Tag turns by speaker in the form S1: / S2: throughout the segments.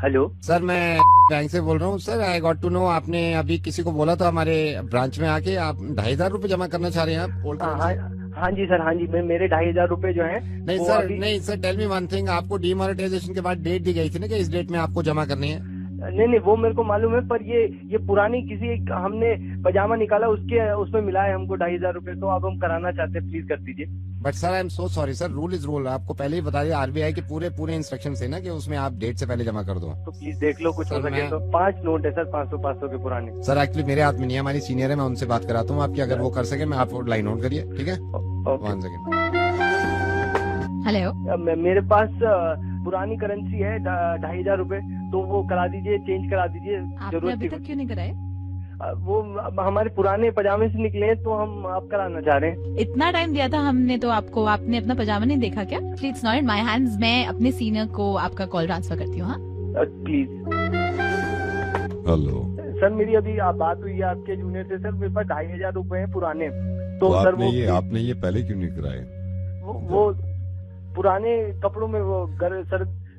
S1: Hello
S2: sir, मैं bank से बोल रहा हूँ। Sir, I got to know, आपने अभी किसी को बोला था हमारे ब्रांच में आके आप 2,500 जमा करना चाह रहे हैं आप ओल्ड
S1: हाँ
S2: करेंसी।
S1: हाँ जी सर, हाँ जी, मेरे 2,500 रुपए जो हैं
S2: नहीं
S1: वो
S2: सर,
S1: अभी
S2: नहीं sir, tell me one thing, आपको डीमोनेटाइजेशन के बाद डेट दी गई थी ना कि इस डेट में आपको जमा करनी है।
S1: नहीं वो मेरे को मालूम है, पर ये पुरानी किसी हमने पजामा निकाला उसमें मिला है हमको 2,500 रुपए, तो अब हम कराना चाहते हैं, प्लीज कर दीजिए।
S2: But sir, I am so sorry sir, rule is rule. आपको पहले ही बता दिया आरबीआई के पूरे इंस्ट्रक्शन है ना कि उसमें आप डेट से पहले जमा कर दो।
S1: तो प्लीज देख लो, कुछ हो
S2: सर,
S1: सके तो। 5 नोट है सर, 500 के पुराने।
S2: सर एक्चुअली मेरे हाथ में नहीं है, हमारी सीनियर है, मैं उनसे बात कराता हूँ आपकी, अगर वो कर सके। मैं आप लाइन नोट करिए, ठीक है?
S1: ओके।
S2: 1 सेकेंड।
S3: हेलो,
S1: मेरे पास पुरानी करेंसी है 2,500 रुपए, तो वो करा दीजिए, चेंज करा दीजिए।
S3: आपने
S1: जरूरत
S3: अभी
S1: थी
S3: तक क्यों नहीं कराए?
S1: वो हमारे पुराने पजामे से निकले हैं, तो हम आप कराना चाह रहे हैं।
S3: इतना टाइम दिया था हमने तो आपको, आपने अपना पजामा नहीं देखा क्या? Please not in my hands, मैं अपने सीनियर को आपका कॉल ट्रांसफर करती हूँ। हाँ,
S1: प्लीज।
S4: हेलो।
S1: सर, मेरी अभी बात हुई है आपके जूनियर से। सर, मेरे पास 2,500 रुपए हैं पुराने,
S4: तो
S1: सर
S4: आपने ये पहले क्यों नहीं कराए?
S1: वो पुराने कपड़ों में वो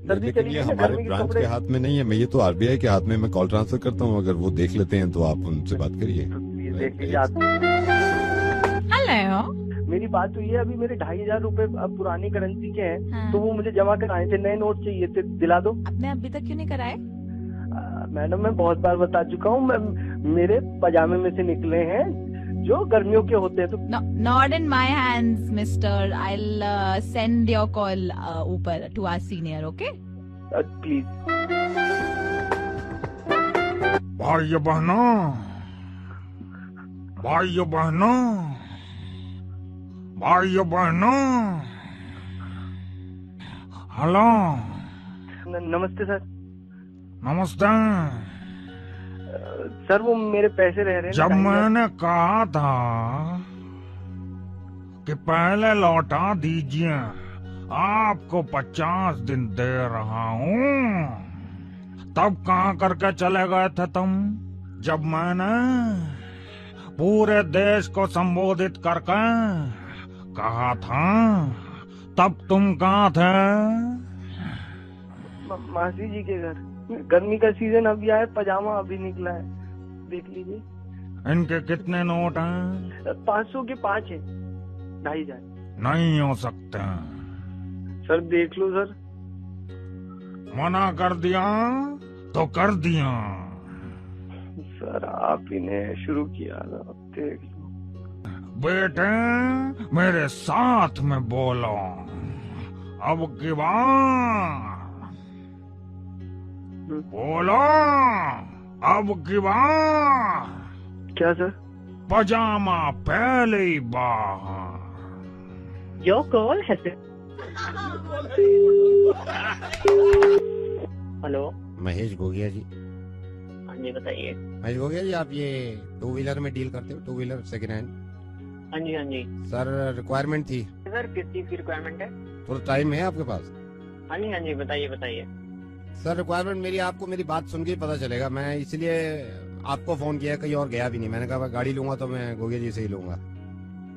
S1: सर्दी
S4: लेकिन
S1: चली
S4: ये
S1: गई ना,
S4: हमारे
S1: गर्मी के
S4: ब्रांच
S1: कपड़े।
S4: के हाथ में नहीं है, मैं ये तो आरबीआई के हाथ में, मैं कॉल ट्रांसफर करता हूँ, अगर वो देख लेते हैं तो आप उनसे बात करिए।
S1: प्लीज देख लीजिए आप।
S3: हेलो।
S1: मेरी बात हुई है, अभी मेरे 2,500 रुपए अब पुरानी करेंसी के हैं,
S3: हाँ।
S1: तो वो मुझे जमा कराए थे, नए नोट चाहिए थे, दिला दो।
S3: आपने अभी तक क्यों नहीं कराए?
S1: मैडम, मैं बहुत बार बता चुका हूँ, मेरे पजामे में से निकले हैं जो गर्मियों के होते हैं, तो
S3: not in my hands mister, I will send your call ऊपर to our senior, okay?
S1: Please.
S5: भाइयों बहनों, भाइयों बहनों, भाइयों बहनों, हेलो,
S1: नमस्ते सर।
S5: नमस्ते।
S1: सर, वो मेरे पैसे रह रहे हैं
S5: जब
S1: 2,500।
S5: मैंने कहा था कि पहले लौटा दीजिए, आपको 50 दिन दे रहा हूँ, तब कहाँ करके चले गए थे तुम? जब मैंने पूरे देश को संबोधित करके कहा था, तब तुम कहाँ थे?
S1: मासी जी के घर। गर्मी का सीजन अभी आया, पजामा अभी निकला है, देख लीजिए।
S5: इनके कितने नोट हैं?
S1: 500 के 5 है, 2,500।
S5: नहीं हो सकते।
S1: सर देख लो सर।
S5: मना कर दिया तो कर दिया।
S1: सर, आप ही ने शुरू किया ना, अब देख लो।
S5: बेटे, मेरे साथ में बोलो। अब की बार बोलो, अब की बार
S1: क्या सर?
S5: पजामा पहली बार।
S6: Your call has been. Hello.
S2: Mahesh Gogia ji.
S6: हाँ जी, बताइए।
S2: महेश गोगिया जी, आप ये 2 व्हीलर में डील करते हो? 2 व्हीलर सेकेंड हैंड?
S6: हाँ जी, हाँ जी।
S2: सर, रिक्वायरमेंट थी।
S6: सर, किस चीज की रिक्वायरमेंट है?
S2: थोड़ा टाइम है आपके पास?
S6: हाँ जी, हाँ जी, बताइए बताइए।
S2: सर, रिक्वायरमेंट मेरी, आपको मेरी बात सुन के ही पता चलेगा, मैं इसलिए आपको फोन किया, कहीं और गया भी नहीं। मैंने कहा गाड़ी लूंगा तो मैं गोगिया जी से ही लूंगा।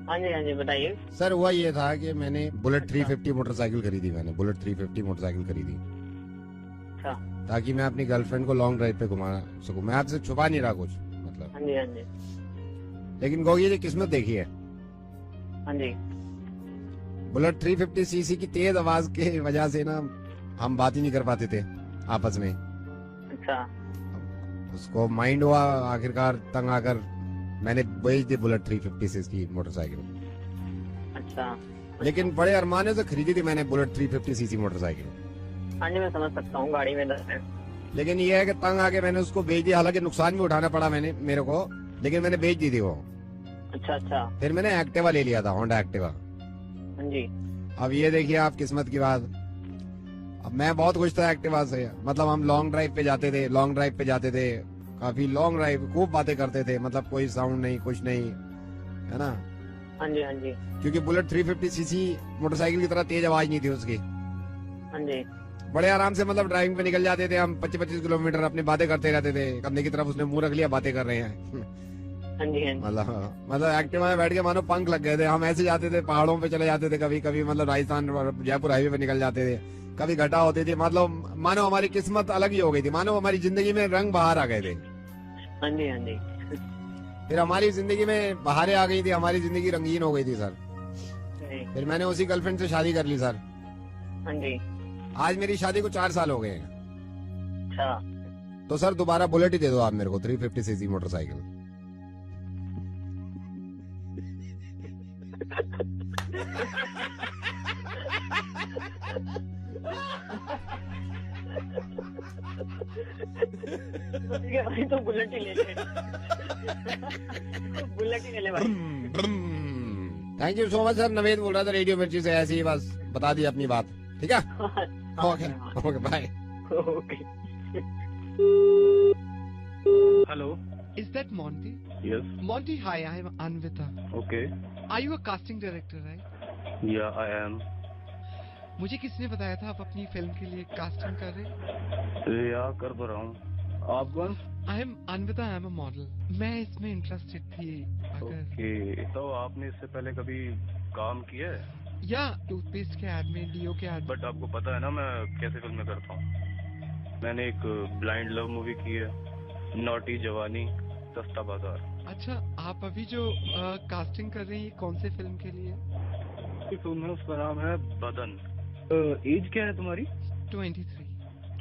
S6: हाँ जी, हाँ जी, बताइए।
S2: सर, हुआ ये था कि मैंने बुलेट 350 मोटरसाइकिल खरीदी। मैंने बुलेट 350 मोटरसाइकिल खरीदी
S6: अच्छा।
S2: ताकि मैं अपनी गर्लफ्रेंड को लॉन्ग ड्राइव पे घुमा सकूं। मैं आपसे छुपा नहीं रहा कुछ, मतलब।
S6: हाँ जी, हाँ जी,
S2: लेकिन गोगिया जी, किस्मत देखी है,
S6: हाँ जी।
S2: बुलेट 350 सीसी की तेज आवाज के वजह से ना हम बात ही नहीं कर पाते थे आपस में।
S6: अच्छा।
S2: उसको माइंड हुआ, आखिरकार तंग आकर मैंने बेच दी बुलेट 350 सीसी की मोटरसाइकिल।
S6: अच्छा।
S2: लेकिन बड़े अरमाने से खरीदी थी मैंने बुलेट 350 सीसी मोटरसाइकिल।
S6: हाँ जी, मैं समझ सकता हूँ, गाड़ी में दर्द है।
S2: लेकिन ये है कि तंग आके मैंने उसको बेच दिया। हालांकि नुकसान भी उठाना पड़ा मेरे को, लेकिन मैंने बेच दी थी वो।
S6: अच्छा अच्छा।
S2: फिर मैंने एक्टिवा ले लिया था, होंडा एक्टिवा।
S6: हाँ जी।
S2: अब ये देखिए आप किस्मत की बात, अब मैं बहुत खुश था एक्टिवा से। मतलब हम लॉन्ग ड्राइव पे जाते थे, काफी लॉन्ग ड्राइव, खूब बातें करते थे, मतलब कोई साउंड नहीं, कुछ नहीं, है ना?
S6: हाँ जी, हाँ जी,
S2: क्योंकि बुलेट 350 सीसी मोटरसाइकिल की तरह तेज आवाज नहीं थी उसकी।
S6: हाँ जी।
S2: बड़े आराम से मतलब ड्राइविंग पे निकल जाते थे हम, 25-25 किलोमीटर अपनी बातें करते रहते थे। कंधे की तरफ उसने मुंह रख लिया, बातें कर रहे हैं।
S6: हाँ जी, हाँ जी।
S2: मतलब एक्टिवा में बैठ के मानो पंख लग गए थे। हम ऐसे जाते थे, पहाड़ों पे चले जाते थे, कभी कभी मतलब राजस्थान जयपुर हाईवे पे निकल जाते थे, कभी घटा होती थी। मतलब मानो हमारी किस्मत अलग ही हो गई थी, मानो हमारी जिंदगी में रंग बहार आ गए थे।
S6: हाँ जी, हाँ जी।
S2: फिर हमारी जिंदगी में बहारें आ गई थी, हमारी जिंदगी रंगीन हो गई थी सर।
S6: जी।
S2: फिर मैंने उसी गर्लफ्रेंड से शादी कर ली सर।
S6: हाँ जी।
S2: आज मेरी शादी को 4 साल हो गए हैं।
S6: अच्छा।
S2: तो सर दोबारा बुलेट ही दे दो आप मेरे को, 350 सीसी मोटरसाइकिल।
S6: ठीक है भाई, तो बुलेट ही ले ले। बुलेट ही ले ले भाई।
S2: Thank you so much sir. Naved बोल रहा था रेडियो मिर्ची से, ऐसे ही बस बता दी अपनी बात। ठीक है, okay okay bye.
S6: Okay.
S7: Hello.
S8: Is that Monty?
S7: Yes.
S8: Monty, hi, I am Anvita.
S7: Okay.
S8: Are you a casting director, right?
S7: Yeah, I am.
S8: मुझे किसने बताया था आप अपनी फिल्म के लिए कास्टिंग कर रहे हैं?
S7: या कर तो रहा हूँ। आप कौन?
S8: I am Anvita, I am a model. मैं इसमें इंटरेस्टेड थी अगर।
S7: Okay. तो आपने इससे पहले कभी काम किया है?
S8: या टूथपेस्ट के एड में, डीओ के एड।
S7: बट आपको पता है ना मैं कैसे फिल्में करता हूँ। मैंने एक ब्लाइंड लव मूवी की है, नॉटी जवानी, सस्ता बाजार।
S8: अच्छा, आप अभी जो कास्टिंग कर रही हैं कौन से फिल्म के लिए?
S7: एक फिल्म है, उसका नाम है बदन। एज क्या है तुम्हारी?
S8: 23।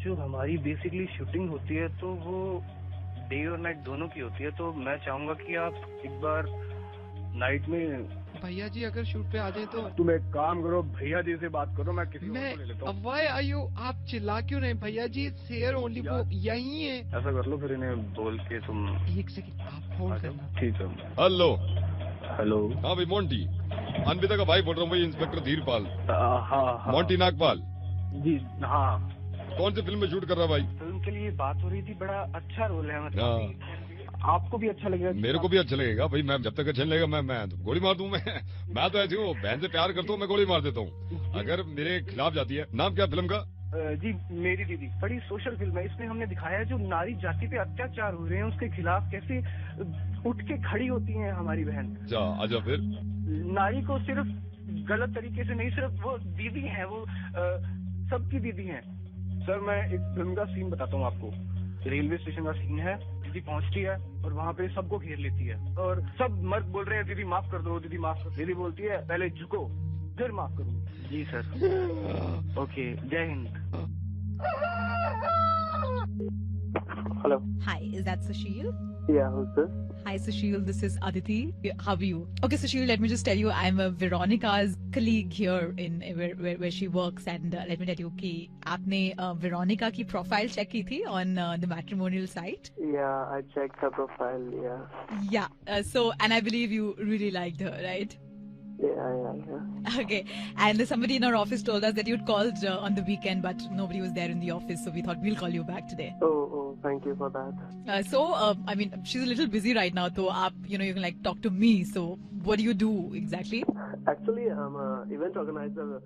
S7: जो हमारी बेसिकली शूटिंग होती है तो वो डे और नाइट दोनों की होती है, तो मैं चाहूंगा कि आप एक बार नाइट में।
S8: भैया जी अगर शूट पे आ जाए तो।
S2: तुम एक काम करो, भैया जी से बात करो, मैं किसी
S8: मैं
S2: और को ले लेता हूँ।
S8: व्हाई आर यू, आप चिल्ला क्यों रहे हैं? भैया जी शेयर ओनली, वो यही है।
S7: ऐसा कर लो, फिर इन्हें बोल के तुम।
S8: एक सेकंड आप होल्ड करना।
S7: ठीक है।
S4: हेलो।
S7: हेलो।
S4: हाँ भाई मोंटी, अनविता का भाई बोल रहा हूँ भाई, इंस्पेक्टर धीरपाल।
S7: हाँ।
S4: मोंटी नागपाल।
S7: जी हाँ।
S4: कौन सी फिल्म में शूट कर रहा भाई?
S7: फिल्म के लिए बात हो रही थी, बड़ा अच्छा रोल है, मतलब आपको भी अच्छा लगेगा।
S4: मेरे को भी अच्छा लगेगा भाई, मैं जब तक अच्छा नहीं लगेगा मैं तो गोली मार दूं। मैं तो ऐसी हूँ, बहन से प्यार करता हूँ, मैं गोली मार देता हूँ अगर मेरे खिलाफ जाती है। नाम क्या फिल्म का?
S7: जी मेरी दीदी। बड़ी सोशल फिल्म है, इसमें हमने दिखाया है जो नारी जाति पे अत्याचार हो रहे हैं उसके खिलाफ कैसे उठ के खड़ी होती है हमारी बहन।
S4: अच्छा फिर
S7: नारी को सिर्फ गलत तरीके से नहीं, सिर्फ वो दीदी है, वो सबकी दीदी है। सर मैं एक फिल्म का सीन बताता हूँ आपको। रेलवे स्टेशन का सीन है, दीदी पहुंचती है और वहाँ पे सबको घेर लेती है और सब मर्द बोल रहे हैं दीदी माफ कर दो, दीदी माफ कर दो। दीदी बोलती है पहले झुको फिर माफ करूँ। जी सर। ओके, जय Hind.
S6: Hello.
S3: Hi, is that Sushil?
S6: Yeah, who's this?
S3: Hi, Sushil. This is Aditi. How are you? Okay, Sushil, let me just tell you, I'm Veronica's colleague here in where she works, and let me tell you कि आपने Veronica की profile check की थी on the matrimonial site.
S6: Yeah, I checked her profile. Yeah.
S3: Yeah. So, and I believe you really liked her, right?
S6: Yeah.
S3: Okay. And somebody in our office told us that you'd called on the weekend, but nobody was there in the office, so we thought we'll call you back today.
S6: Oh, thank you for that.
S3: So, I mean, she's a little busy right now, so you can like talk to me. So, what do you do exactly?
S6: Actually, I'm an event organizer.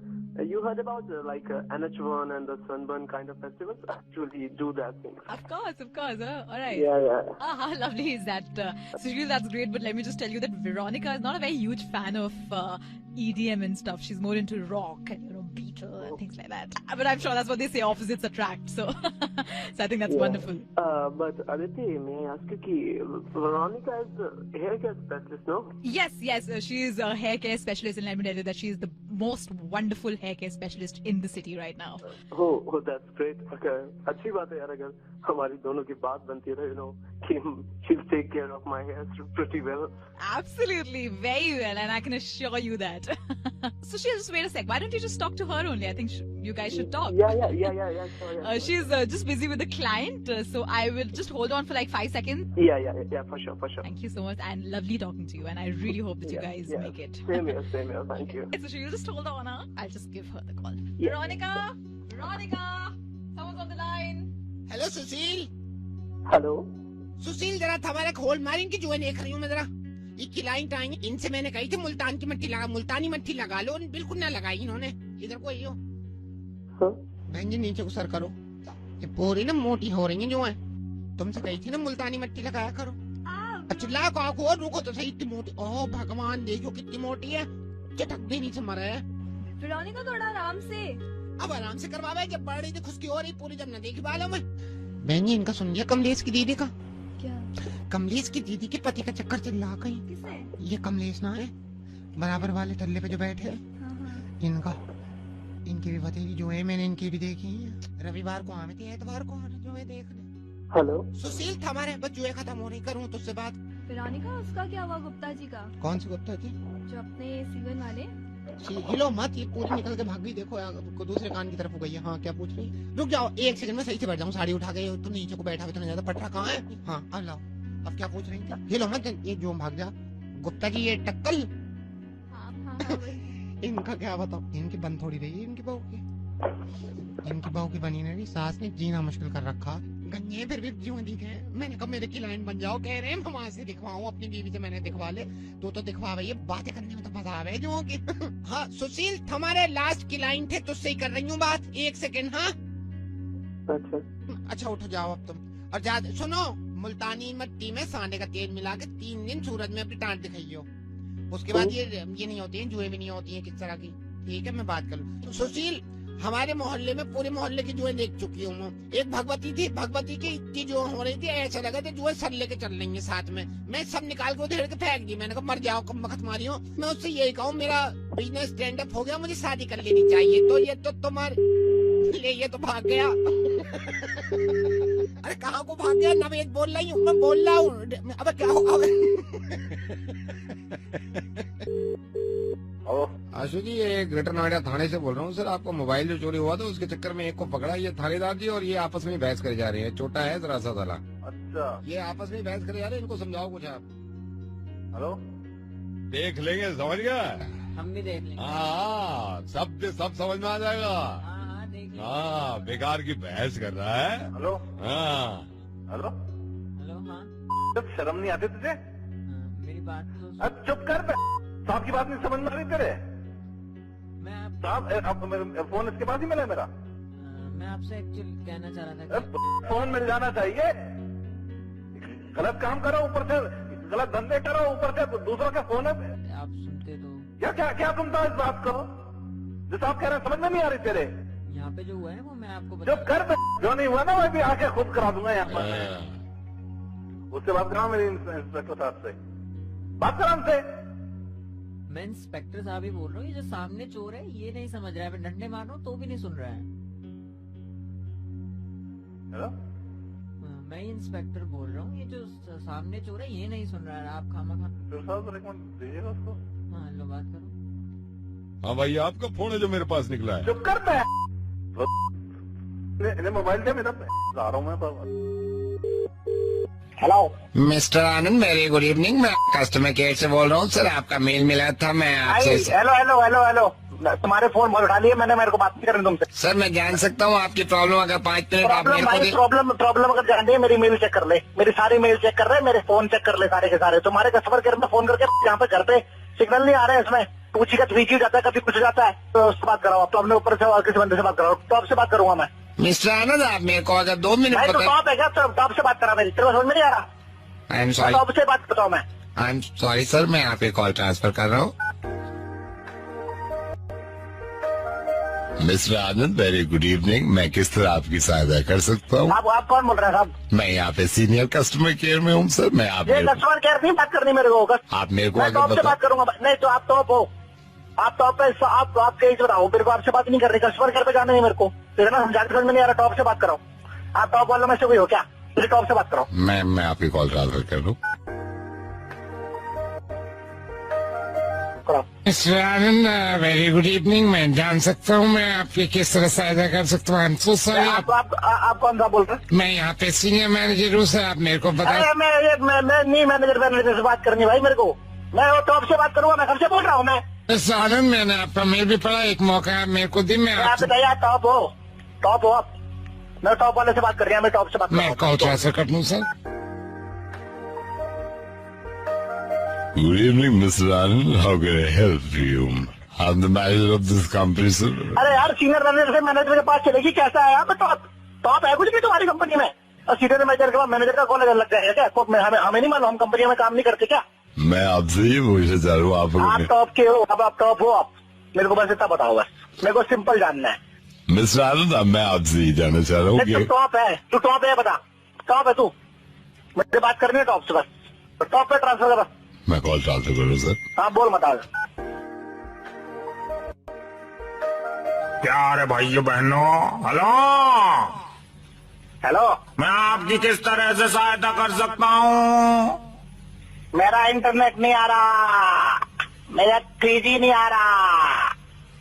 S6: You heard about NH1 and the Sunburn kind of festivals? Actually, do that thing.
S3: Of course. All right.
S6: Yeah.
S3: How lovely is that? Sushil, that's great, but let me just tell you that Veronica is not a very huge fan of EDM and stuff. She's more into rock and Beatle and things like that. But I'm sure that's what they say, opposites attract. So, so I think that's wonderful.
S6: But Aditi, may I ask you, Veronica is a hair care specialist, no?
S3: Yes, she is a hair care specialist, and let me tell you that she is the most wonderful hair care specialist in the city right now.
S6: Oh, that's great. Okay, अच्छी बात है यार, अगर हमारी दोनों की बात बनती रहे, कि she'll take care of my hair pretty well.
S3: Absolutely, very well, and I can assure you that. So just wait a sec. Why don't you just talk to her only? I think you guys should talk.
S6: Yeah. Sure,
S3: she's just busy with a client, so I will just hold on for like 5 seconds.
S6: Yeah, for sure.
S3: Thank you so much, and lovely talking to you, and I really hope that you guys make it.
S6: Same here, thank you.
S3: So she'll just hold on, huh? I'll just give her the call.
S6: Yeah.
S3: Veronica, someone's on the line.
S9: Hello Sushil.
S6: Hello
S9: Sushil, जरा हमारा खोल मारेंगे जो है, देख रही हूँ मैं जरा। ये क्लाइंट आएंगे, इनसे मैंने कही थी मुल्तानी मट्टी लगा लो, बिल्कुल ना लगाई इन्होंने। इधर को आइयो। बहन जी नीचे को सर करो, ये पूरी ना मोटी हो रही है जो है, तुमसे कही थी ना मुल्तानी मट्टी लगाया करो। चिल्ला को आंखों और रुको तो सही, इतनी मोटी, ओह भगवान देखो कितनी मोटी है, चटक भी नहीं से मरा है।
S10: वेरोनिका थोड़ा आराम से।
S9: अब आराम से करवावे, जब बढ़ रही थी खुशकी हो रही पूरी, जब न देखी बालों में। बहन जी इनका सुन लिया कमलेश की दीदी का?
S10: क्या?
S9: कमलेश की दीदी के पति का चक्कर चल रहा कहीं।
S10: किसे?
S9: ये कमलेश ना है, बराबर वाले तल्ले पे जो बैठे हैं, इनका, इनकी भी भतीजी जो है, मैंने इनकी भी देखी है। रविवार को आवे थे, एतवार को आना जो है देखने।
S6: हेलो
S9: सुशील था हमारे, बस जो है खत्म हो रही, करूँ तुझसे बात।
S10: वेरोनिका उसका क्या हुआ गुप्ता जी का?
S9: कौन सी गुप्ता जी?
S10: जो अपने सीवन वाले।
S9: हिलो मत, ये पूरी निकल के भाग गई, देखो यार, को दूसरे कान की तरफ हो गई है। हाँ क्या पूछ रही? रुक जाओ एक सेकंड में सही से बैठ जाऊँ, साड़ी उठा के, तुम नीचे को बैठा हुआ, इतना ज्यादा पटरा कहाँ है? हाँ अब लाओ, अब क्या पूछ रही थी? हिलो मत, ये जो भाग जा। गुप्ता जी ये टक्कल, इनका क्या बताओ, इनकी बन थोड़ी रही है, इनकी बहू की, इनकी बहू की बनी नहीं, सास ने जीना मुश्किल कर रखा। गन्ने फिर भी जीवन दिखे, मैंने कहा मेरे की लाइन बन जाओ, कह रहे हैं मैं वहां से दिखवाऊं, अपनी बीवी से मैंने दिखवा ले, तो दिखवा भाई, ये बातें करने में तो मजा आवे जो की। हाँ सुशील हमारे लास्ट की लाइन थे, तुझसे ही कर रही हूँ बात, एक सेकंड। हाँ अच्छा उठो जाओ अब तुम, और जा सुनो, मुल्तानी मिट्टी में सांडे का तेल मिला के 3 दिन सूरज में अपनी टांट दिखाइयो, उसके बाद ये नहीं होती है, जुए भी नहीं होती है किस तरह की, ठीक है मैं बात कर लूँ। तो सुशील हमारे मोहल्ले में, पूरे मोहल्ले की जुए देख चुकी हूँ मैं। एक भगवती थी, भगवती की इतनी जो हो रही थी, ऐसा लगा था जुए सर लेके चल रही है साथ में, मैं सब निकाल के उधेड़ के फेंक दी, मैंने कहा मर जाओ कम बखत मारी हो। मैं उससे यही कहूँ मेरा बिजनेस स्टैंड अप हो गया, मुझे शादी कर लेनी चाहिए, तो ये तो तुम्हारे ले, ये तो भाग गया। अरे कहाँ को भाग गया? नवेद बोल रही हूँ, मैं बोल रहा हूँ, अब क्या होगा?
S2: आशु जी ये ग्रेटर नोएडा थाने से बोल रहा हूँ सर, आपका मोबाइल जो चोरी हुआ था उसके चक्कर में एक को पकड़ा, ये थानेदार जी और ये आपस में बहस करे जा रहे हैं, छोटा है जरा सा साला।
S6: अच्छा
S2: ये आपस में बहस करे जा रहे हैं, इनको समझाओ कुछ आप।
S6: हेलो
S4: देख लेंगे, समझ गया?
S11: हम भी देख लेंगे।
S4: हाँ सब समझ में आ जाएगा। हाँ बेकार की बहस कर रहा है।
S6: हेलो
S4: हाँ
S6: हेलो
S11: हेलो। हाँ
S6: जब शर्म नहीं आती तुझे?
S11: मेरी बात तो
S6: अब चुप कर, साहब की बात नहीं समझ में आ रही तेरे?
S11: मैं
S6: साहब फोन इसके पास ही मिला है मेरा।
S11: मैं आपसे एक्चुअली कहना चाह रहा था
S6: फोन मिल जाना चाहिए, गलत काम करो, ऊपर से गलत धंधे करो, ऊपर से दूसरों का फोन है।
S11: आप सुनते तो
S6: क्या क्या क्या सुनता इस बात को? जो साहब कह रहे हैं समझ में नहीं आ रही तेरे?
S11: यहाँ पे जो हुआ है वो मैं आपको
S6: चुप कर, जो नहीं हुआ ना मैं भी आके खुद करा दूंगा यहाँ पर। उससे बात कराओ मेरी इंस्पेक्टर साहब से, बात करा हमसे।
S11: मैं इंस्पेक्टर साहब ही बोल रहा हूँ, ये जो सामने चोर है ये नहीं समझ रहा है, मैं डंडे मार रहा हूँ तो भी नहीं सुन रहा है।
S6: हेलो
S11: मैं ही इंस्पेक्टर बोल रहा हूँ, ये जो सामने चोर है ये नहीं सुन रहा है, आप खामा
S6: दीजिएगा उसको।
S11: हाँ लो बात करो।
S4: हाँ भाई आपका फोन है जो मेरे पास निकला है।
S6: चुप कर पे मोबाइल दे मेरा, जा रहा हूँ मैं।
S2: हेलो मिस्टर आनंद, वेरी गुड इवनिंग, मैं कस्टमर केयर से बोल रहा हूँ सर, आपका मेल मिला था, मैं आपसे।
S12: हेलो हेलो हेलो हेलो, तुम्हारे फोन बहुत उठा लिए मैंने, मेरे को बात नहीं करनी तुमसे।
S2: सर मैं जान सकता हूँ आपकी प्रॉब्लम, अगर 5 मिनट आप मेरे को
S12: प्रॉब्लम अगर जान रही, मेरी मेल चेक कर ले, मेरी सारी मेल चेक कर रहे, मेरे फोन चेक कर ले सारे के सारे। तुम्हारे कस्टमर केयर में फोन करके यहाँ पे घर पे सिग्नल नहीं आ रहे हैं, इसमें पूछी का 3G हो जाता है, कभी कुछ हो जाता है, तो उससे बात कराओ। तो अपने ऊपर से और किसी बंदे से बात कराओ, टॉप से बात करूंगा मैं।
S2: मिस्टर आनंद आप मेरे को अगर 2 मिनट
S12: तो टॉप है क्या? टॉप से बात करा मेरी, तेरे को समझ में नहीं आ रहा?
S2: आई एम सॉरी,
S12: टॉप से बात करता हूँ मैं।
S2: आई एम सॉरी सर, मैं यहाँ पे कॉल ट्रांसफर कर रहा हूँ।
S4: मिस्टर आनंद वेरी गुड इवनिंग, मैं किस तरह आपकी सहायता कर सकता हूँ?
S12: आप कौन बोल रहे हैं साहब?
S4: मैं यहाँ पे सीनियर कस्टमर केयर में हूँ सर। मैं आप
S12: कस्टमर केयर नहीं बात करनी मेरे को,
S4: आप मेरे को
S12: टॉप से बात करूंगा। नहीं तो आप टॉप हो, आप टॉप पे, आप एज बताओ, मेरे को आपसे बात नहीं करनी, कस्टमर केयर पे जाना है मेरे को, इतना समझा समझ में नहीं आ रहा। टॉप से बात कराओ, आप टॉप वालों में से कोई हो क्या? मुझे टॉप से बात कराओ।
S4: मैं आपकी कॉल ट्रांसफर कर दूँ।
S2: मिस्टर आनंद वेरी गुड इवनिंग, मैं जान सकता हूँ मैं आपकी किस तरह सहायता कर सकता हूँ? So sorry.
S12: आप कौन सा बोल रहे हैं?
S2: मैं यहाँ पे सीनियर मैनेजर हूँ सर, आप मेरे को बता।
S12: मैं नहीं मैनेजर से बात करनी भाई मेरे को, मैं वो टॉप से बात करूंगा, मैं कब से बोल रहा हूँ मैं।
S2: मिस्टर आनंद मैंने आपका मेल भी पढ़ा, एक मौका मेरे को दी, मैं
S12: आप बताइए, आप टॉप हो आप? मैं टॉप वाले से बात कर रहा हूँ, मैं टॉप से बात कर रहा हूँ।
S2: मैं कॉल ट्रांसफर कर दूँ sir.
S4: Good evening, Mr. Anand. How can I help you? I'm the manager of this company, sir.
S12: अरे यार सीनियर मैनेजर से मैनेजर के पास चलेगी, कैसा है? यहाँ पे टॉप है कुछ भी तुम्हारी कंपनी में? और सीनियर मैनेजर के बाद मैनेजर का कॉल लग जाएगा क्या? हमें नहीं मालूम, हम कंपनी में काम नहीं करते क्या?
S13: मैं आपसे ही पूछना चाह रहा हूँ।
S12: आप टॉप के हो, अब आप टॉप हो आप, मेरे को बस इतना बताओ, बस मेरे को सिंपल जानना है।
S13: मिस्टर आनंद, मैं आपसे ही जानना चाह रहा हूँ कि
S12: तू टॉप है, बता टॉप है तू, मुझे बात करनी है टॉप से, बस टॉप पे ट्रांसफर कर।
S13: मैं कॉल ट्रांसफर करूँ सर?
S12: हाँ बोल बता।
S5: प्यारे भाइयों बहनों, हेलो
S12: हेलो,
S5: मैं आपकी किस तरह से सहायता कर सकता हूँ?
S12: मेरा इंटरनेट नहीं आ रहा, मेरा 3G नहीं आ रहा,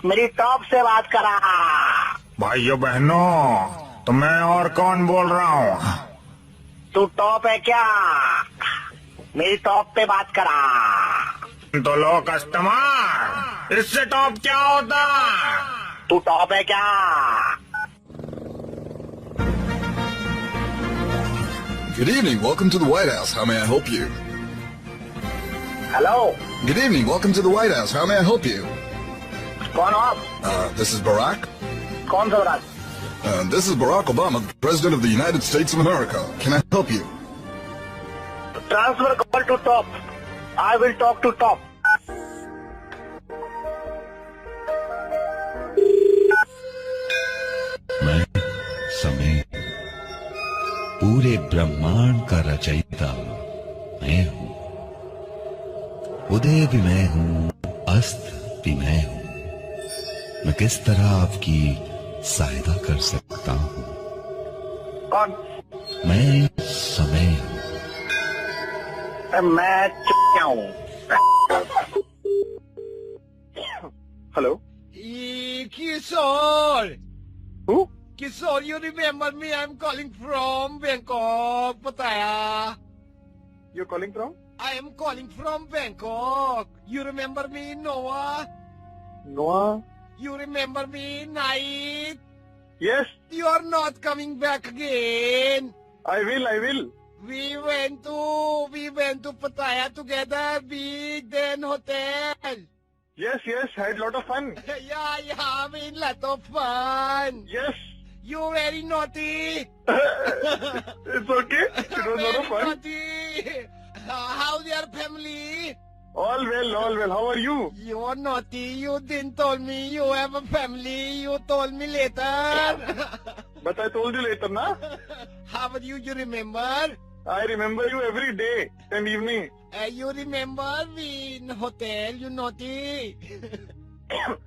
S12: मेरी टॉप से बात करा।
S5: भाइयों बहनों, तो मैं और कौन बोल रहा हूँ?
S12: तू टॉप है क्या? मेरी टॉप पे बात करा।
S5: तो लो कस्टमर, इससे टॉप क्या होता?
S12: तू टॉप है क्या?
S13: Good evening, welcome to the White House. How may I help you?
S12: Hello.
S13: Good evening, welcome to the White House. How may I help you?
S12: कौन हो आप?
S13: This is Barack.
S12: कौन सा Barack?
S13: This is Barack Obama, the President of the United States of America. Can I help you?
S12: Transfer call to top. I will talk to top.
S14: मैं समय, पूरे ब्रह्मांड का रचयिता मैं हूँ। उदय भी मैं हूँ, अस्त भी मैं हूँ। मैं किस तरह आपकी सहायता कर सकता हूँ?
S12: कौन?
S14: मैं समय हूँ।
S12: मैं क्या हूँ?
S15: Hello.
S2: Kishore.
S15: Who?
S2: Kishore, you remember me? I'm calling from Bangkok. Pataya.
S15: You're calling from?
S2: I am calling from Bangkok. You remember me, Noah?
S15: Noah?
S2: You remember me, Night?
S15: Yes.
S2: You are not coming back again.
S15: I will.
S2: We went to Pattaya together, beach, then hotel.
S15: Yes, had lot of fun.
S2: Yeah, I mean lot of fun.
S15: Yes.
S2: You very naughty.
S15: It's okay. It was lot of fun.
S2: Naughty. How's your family?
S15: All well. How are you?
S2: You are naughty. You didn't tell me you have a family. You told me later.
S15: But I told you later, na?
S2: How are you? You remember?
S15: I remember you every day and evening.
S2: You remember we in hotel, you naughty?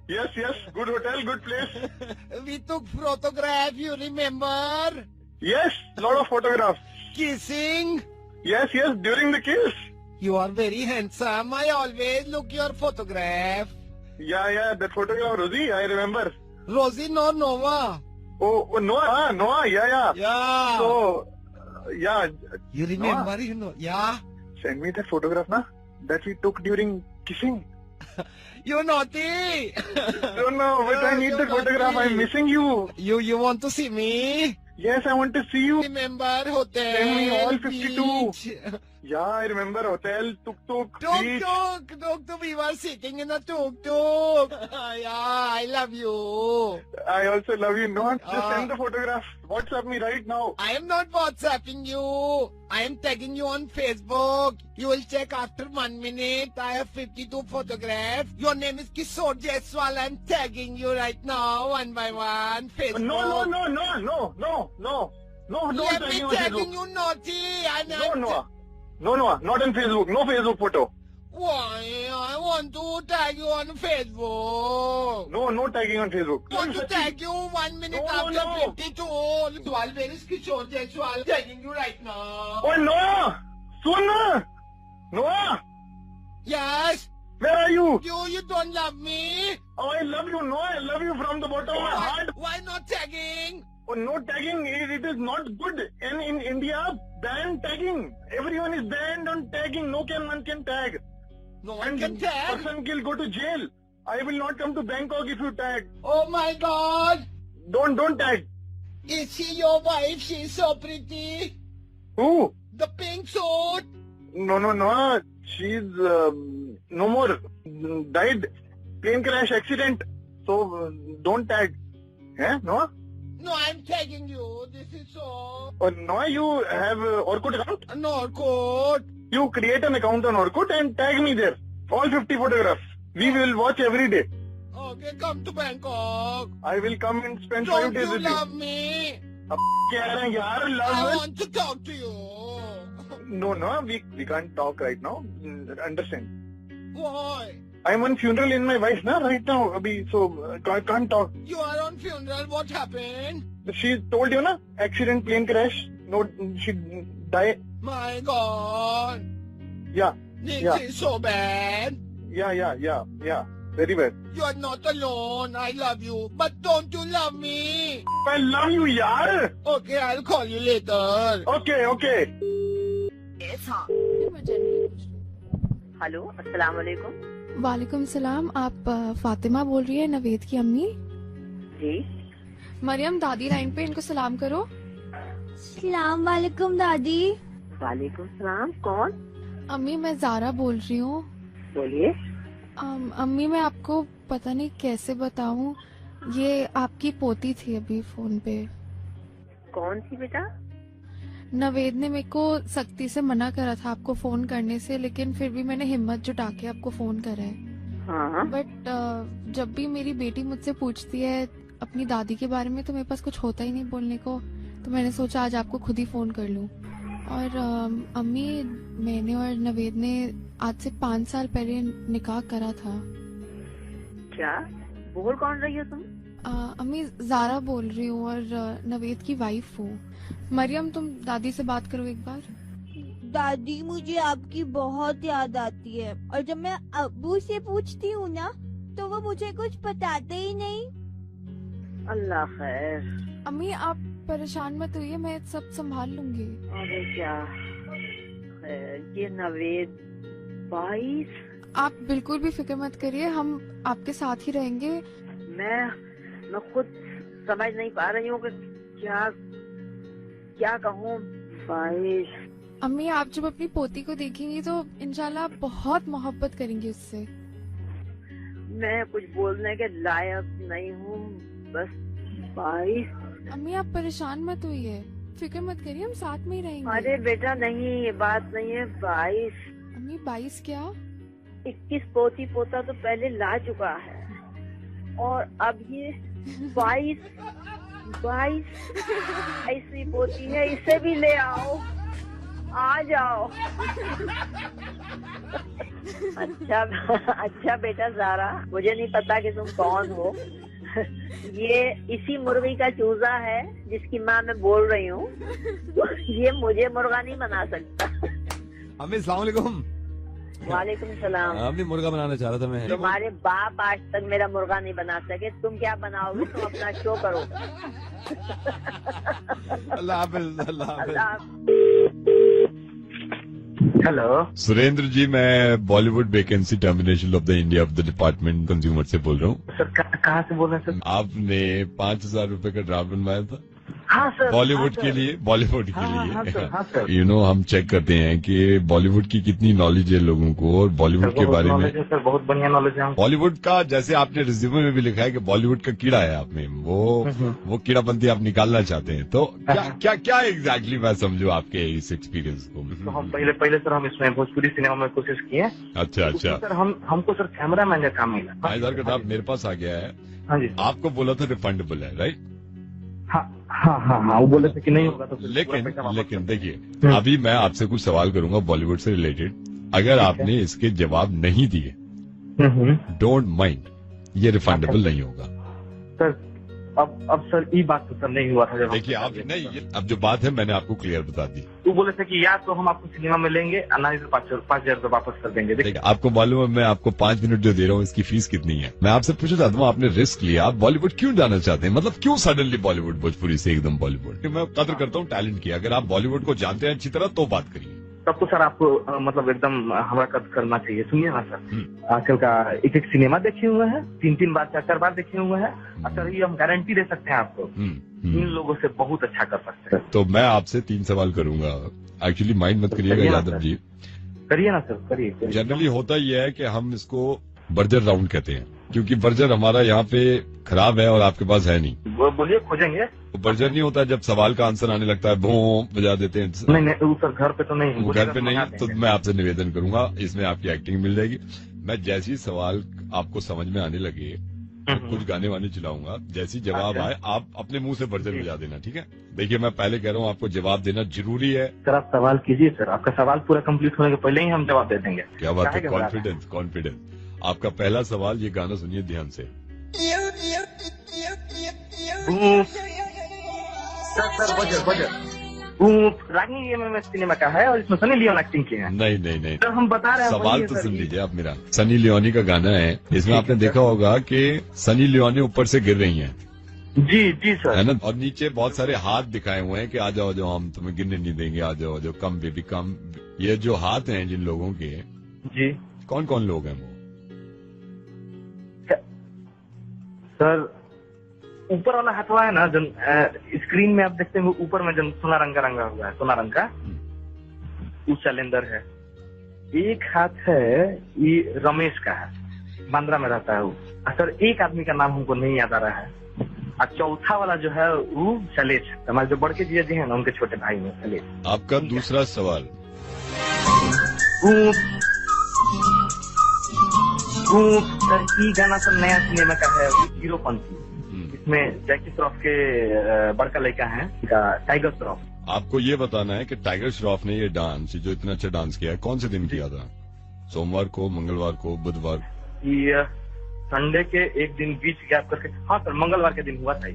S15: Yes. Good hotel, good place.
S2: We took photograph, you remember?
S15: Yes, lot of photographs.
S2: Kissing?
S15: Yes, during the kiss.
S2: You are very handsome. I always look your photograph.
S15: Yeah, that photograph, Rosie, I remember.
S2: Rosie, no, Noah.
S15: Oh, Noah, yeah.
S2: Yeah.
S15: So, yeah.
S2: You remember,
S15: Noah,
S2: you know, yeah.
S15: send me that photograph, na? That we took during kissing.
S2: You naughty.
S15: No, but I need the photograph. I'm missing you.
S2: You want to see me?
S15: Yes, I want to see you.
S2: Remember hotel?
S15: Send me all 52.
S2: Beach.
S15: Yeah, I remember hotel, tuk-tuk, beach.
S2: Tuk-tuk. We were sitting in a tuk-tuk. Yeah, I love you.
S15: I also love you. No, just send the photograph. WhatsApp me right now.
S2: I am not WhatsApping you. I am tagging you on Facebook. You will check after 1 minute. I have 52 photographs. Your name is Kishore Jaiswal. I am tagging you right now, one by one. Facebook.
S15: No.
S2: Let me
S15: on
S2: tagging
S15: Facebook.
S2: you, naughty.
S15: No, not on Facebook. No Facebook photo.
S2: Why? I want to tag you on Facebook.
S15: No tagging on Facebook.
S2: I want to tag you 1 minute after 52. Jaiswal, where is Kishore Jaiswal? Tagging you right now.
S15: Oh, Noah! Sun! Noah!
S2: Yes?
S15: Where are you?
S2: You don't love me?
S15: Oh, I love you, Noah. I love you from the bottom of my heart.
S2: Why not tagging?
S15: Oh, no tagging. It is not good. And in India, ban tagging. Everyone is banned on tagging. No one can tag.
S2: No one can tag?
S15: Person will go to jail. I will not come to Bangkok if you tag.
S2: Oh my God!
S15: Don't tag.
S2: Is she your wife? She's so pretty.
S15: Who?
S2: The pink suit.
S15: No. She's no more. Died. Plane crash accident. So don't tag. Eh? No?
S2: No, I'm
S9: tagging you. This is so.
S15: Oh, now you have Orkut account?
S9: No Orkut.
S15: You create an account on Orkut and tag me there. All 50 photographs. We will watch every day.
S9: Okay, come to Bangkok.
S15: I will come and spend
S9: Don't
S15: 5 days
S9: you
S15: with you.
S9: love me?
S15: अब कह रहे हैं यार,
S9: I
S15: love.
S9: want to talk to you.
S15: No, we can't talk right now. Understand?
S9: Why?
S15: I'm on funeral in my wife na right now, abhi, so I can't talk.
S9: You are on funeral. What happened?
S15: She told you na, accident, plane crash. No, she died.
S9: My God.
S15: Yeah.
S9: This
S15: Yeah.
S9: is so bad.
S15: Yeah. Very bad.
S9: You are not alone. I love you. But don't you love me?
S15: I love you, yaar.
S9: Okay, I'll call you later.
S15: Okay.
S16: Hello, अस्सलाम वालेकुम।
S17: वालेकुम सलाम। आप फातिमा बोल रही है, नवेद की अम्मी?
S16: जी।
S17: मरियम, दादी लाइन पे, इनको सलाम करो।
S10: सलाम वालेकुम दादी।
S16: वालेकुम सलाम। कौन?
S17: अम्मी, मैं ज़ारा बोल रही हूँ।
S16: बोलिए।
S17: अम्मी, मैं आपको पता नहीं कैसे बताऊँ, ये आपकी पोती थी अभी फोन पे।
S16: कौन सी बेटा?
S17: नवेद ने मेरे को सख्ती से मना करा था आपको फोन करने से, लेकिन फिर भी मैंने हिम्मत जुटा के आपको फोन करा है।
S16: हाँ।
S17: बट जब भी मेरी बेटी मुझसे पूछती है अपनी दादी के बारे में तो मेरे पास कुछ होता ही नहीं बोलने को, तो मैंने सोचा आज आपको खुद ही फोन कर लूं। और अम्मी, मैंने और नवेद ने आज से 5 साल पहले निकाह करा था।
S16: क्या बोल कौन रही हो तुम?
S17: अम्मी, ज़ारा बोल रही हूँ और नवेद की वाइफ हूँ। मरियम, तुम दादी से बात करो एक बार।
S10: दादी, मुझे आपकी बहुत याद आती है और जब मैं अब्बू से पूछती हूँ ना तो वो मुझे कुछ बताते ही नहीं।
S16: अल्लाह खैर।
S17: अम्मी, आप परेशान मत होइए, मैं सब संभाल लूंगी।
S16: अरे क्या ये नवेद 22?
S17: आप बिल्कुल भी फिक्र मत करिए, हम आपके साथ ही रहेंगे।
S16: मैं खुद समझ नहीं पा रही हूँ कि क्या कहूँ। 22।
S17: अम्मी, आप जब अपनी पोती को देखेंगी तो इंशाल्लाह आप बहुत मोहब्बत करेंगी उससे।
S16: मैं कुछ बोलने के लायक नहीं हूँ, बस 22।
S17: अम्मी, आप परेशान मत होइए, फिक्र मत करिए, हम साथ में ही रहेंगे।
S16: अरे बेटा नहीं, ये बात नहीं है। 22।
S17: अम्मी, 22 क्या?
S16: 21 पोती पोता तो पहले ला चुका है और अब ये 22 ऐसी पोती है, इसे भी ले आओ। आ जाओ। अच्छा बेटा ज़ारा, मुझे नहीं पता कि तुम कौन हो। ये इसी मुर्गी का चूजा है जिसकी माँ मैं बोल रही हूँ। ये मुझे मुर्गा नहीं बना सकता।
S2: अम्मी, अस्सलाम वालेकुम।
S16: वालेकुम सलाम।
S2: अम्मी, मुर्गा बनाना चाह रहा था मैं।
S16: तुम्हारे बाप आज तक मेरा मुर्गा नहीं बना सके, तुम क्या बनाओगे? तुम अपना शो करो।
S2: अल्लाह हाफ़िज़। अल्लाह हाफ़िज़।
S6: हेलो
S4: सुरेंद्र जी, मैं Bollywood vacancy termination of the India of the department consumer से बोल रहा हूँ।
S6: सर, कहाँ से बोल रहे हैं सर?
S4: आपने 5000 रुपए का ड्राफ्ट बनवाया था
S6: हाँ सर।
S4: बॉलीवुड
S6: हाँ
S4: के
S6: सर।
S4: लिए। बॉलीवुड के
S6: हाँ सर।
S4: लिए हम चेक करते हैं कि बॉलीवुड की कितनी नॉलेज है लोगों को और बॉलीवुड के बारे में।
S6: सर, बहुत बढ़िया नॉलेज है।
S4: बॉलीवुड का, जैसे आपने रिज्यूमे में भी लिखा है कि बॉलीवुड का कीड़ा है आप में, वो कीड़ापंती आप निकालना चाहते हैं, तो क्या एग्जैक्टली मैं समझू आपके इस एक्सपीरियंस को?
S6: तो हम पहले सर हम इसमें भोजपुरी सिनेमा में कोशिश किए।
S4: अच्छा।
S6: सर हमको सर कैमरा मैन का काम मिला।
S4: 5000 का ड्राफ्ट मेरे पास आ गया है।
S6: हाँ जी।
S4: आपको बोला था रिफंडेबल है, राइट?
S6: हाँ, वो बोले थे कि नहीं होगा तो
S4: लेकिन देखिए, अभी मैं आपसे कुछ सवाल करूंगा बॉलीवुड से रिलेटेड। अगर आपने इसके जवाब नहीं दिए, डोंट माइंड, ये रिफंडेबल नहीं होगा।
S6: सर अब सर ये बात तो सर नहीं हुआ था जब।
S4: देखिए आप नहीं, अब जो बात है मैंने आपको क्लियर बता दी।
S6: वो बोले थे कि या तो हम आपको सिनेमा में लेंगे, नहीं तो 5000 रुपये वापस कर देंगे।
S4: देखिए, आपको मालूम है मैं आपको 5 मिनट जो दे रहा हूँ इसकी फीस कितनी है? मैं आपसे पूछना चाहता हूँ, आपने रिस्क लिया, आप बॉलीवुड क्यों जाना चाहते हैं? मतलब क्यों सडनली बॉलीवुड, भोजपुरी से एकदम बॉलीवुड? मैं कदर करता हूँ टैलेंट की, अगर आप बॉलीवुड को जानते हैं अच्छी तरह तो बात करिए।
S6: तब तो सर आपको मतलब एकदम हमारा कदर करना चाहिए। सुनिए ना सर, आजकल का एक सिनेमा देखे हुए हैं, 3 बार 4 बार देखे हुए हैं। सर ये हम गारंटी दे सकते हैं आपको, इन लोगों से बहुत अच्छा कर सकते हैं।
S4: तो मैं आपसे 3 सवाल करूंगा। एक्चुअली माइंड मत करिएगा यादव जी।
S6: करिए ना सर, करिए।
S4: जनरली होता ही है कि हम इसको बर्जर राउंड कहते हैं। क्योंकि बर्जर हमारा यहाँ पे खराब है और आपके पास है नहीं।
S6: बोलिए, खोजेंगे।
S4: तो बर्जर नहीं होता जब सवाल का आंसर आने लगता है भों बजा देते हैं।
S6: नहीं वो सर घर पे तो नहीं,
S4: वो घर पे नहीं, तो मैं आपसे निवेदन करूंगा, इसमें आपकी एक्टिंग मिल जाएगी। मैं जैसी सवाल आपको समझ में आने लगे कुछ गाने वाने चलाऊंगा, जैसी जवाब आए आप अपने मुंह से बर्जर बजा देना, ठीक है? देखिए मैं पहले कह रहा हूँ आपको जवाब देना जरूरी है।
S6: सर आप सवाल कीजिए सर, आपका सवाल पूरा कंप्लीट होने के पहले ही हम जवाब दे देंगे।
S4: क्या बात है, कॉन्फिडेंस कॉन्फिडेंस। आपका पहला सवाल, ये गाना सुनिए ध्यान से।
S6: सर बजर रानी एमएमएस सिनेमा का है और इसमें सनी लियोन एक्टिंग की है।
S4: नहीं
S6: तो हम बता रहे हैं,
S4: सवाल तो सुन लीजिए आप मेरा। सनी लियोनी का गाना है, इसमें आपने देखा होगा कि सनी लियोनी ऊपर से गिर रही हैं।
S6: जी सर,
S4: है ना? और नीचे बहुत सारे हाथ दिखाए हुए हैं कि आ जाओ हम तुम्हें गिरने नहीं देंगे, आ जाओ कम बेबी कम। ये जो हाथ हैं जिन लोगों के,
S6: जी
S4: कौन कौन लोग हैं वो?
S6: सर ऊपर वाला हाथवा है ना, जो स्क्रीन में आप देखते हैं ऊपर में जो सोना रंग का रंगा हुआ है, सोना रंग का, वो शैलेंदर है। एक हाथ है ये रमेश का है, बांद्रा में रहता है वो। सर एक आदमी का नाम हमको नहीं याद आ रहा है। और चौथा वाला जो है वो शैलेश है, हमारे जो बड़के जिया जी है ना, उनके छोटे भाई में शैलेश।
S4: आपका दूसरा सवाल,
S6: सर ये गाना सर नया सिनेमा का है, हीरोपंथी। इसमें जैकी श्रॉफ के बड़का लड़का है टाइगर श्रॉफ।
S4: आपको ये बताना है कि टाइगर श्रॉफ ने ये डांस, जो इतना अच्छा डांस किया है, कौन से दिन किया था? सोमवार को, मंगलवार को, बुधवार?
S6: ये संडे के एक दिन बीच गैप करके। हाँ सर मंगलवार के दिन हुआ था,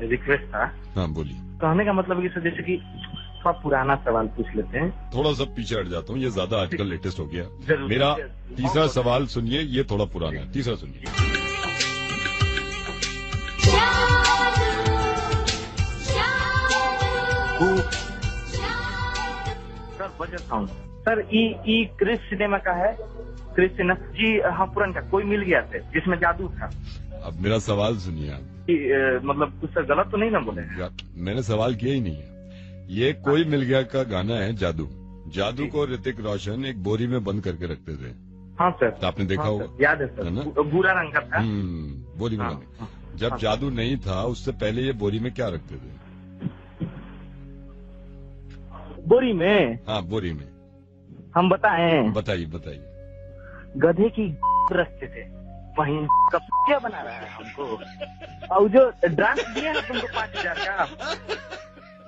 S6: रिक्वेस्ट था।
S4: हाँ बोलिए।
S6: कहने का मतलब सर जैसे कि थोड़ा पुराना सवाल पूछ लेते हैं।
S4: थोड़ा सा पीछे हट जाता हूँ, ये ज्यादा आजकल लेटेस्ट हो गया। मेरा तीसरा सवाल सुनिए, ये थोड़ा पुराना है। तीसरा सुनिए।
S6: सर बजट साउंड सर ई क्रिस सिनेमा का है, क्रिस सिनेमा जी। हाँ पुरान का कोई मिल गया थे जिसमें जादू था।
S4: अब मेरा सवाल सुनिए आप।
S6: मतलब कुछ सर गलत तो नहीं ना बोले?
S4: मैंने सवाल किया ही नहीं है। ये कोई मिल गया का गाना है, जादू। जादू को ऋतिक रोशन एक बोरी में बंद करके रखते थे।
S6: हाँ सर,
S4: तो आपने देखा होगा,
S6: याद है सर, है ना? भूरा रंग का था।
S4: बोरी में बंद। जब जादू नहीं था उससे पहले ये बोरी में क्या रखते थे?
S6: बोरी में?
S4: हाँ बोरी में।
S6: हम बताएं?
S4: बताइए।
S6: गधे की रखते थे, वहीं कब क्या बना रहा है हमको। और जो ड्राफ्ट दिया ना तुमको 5,000 का,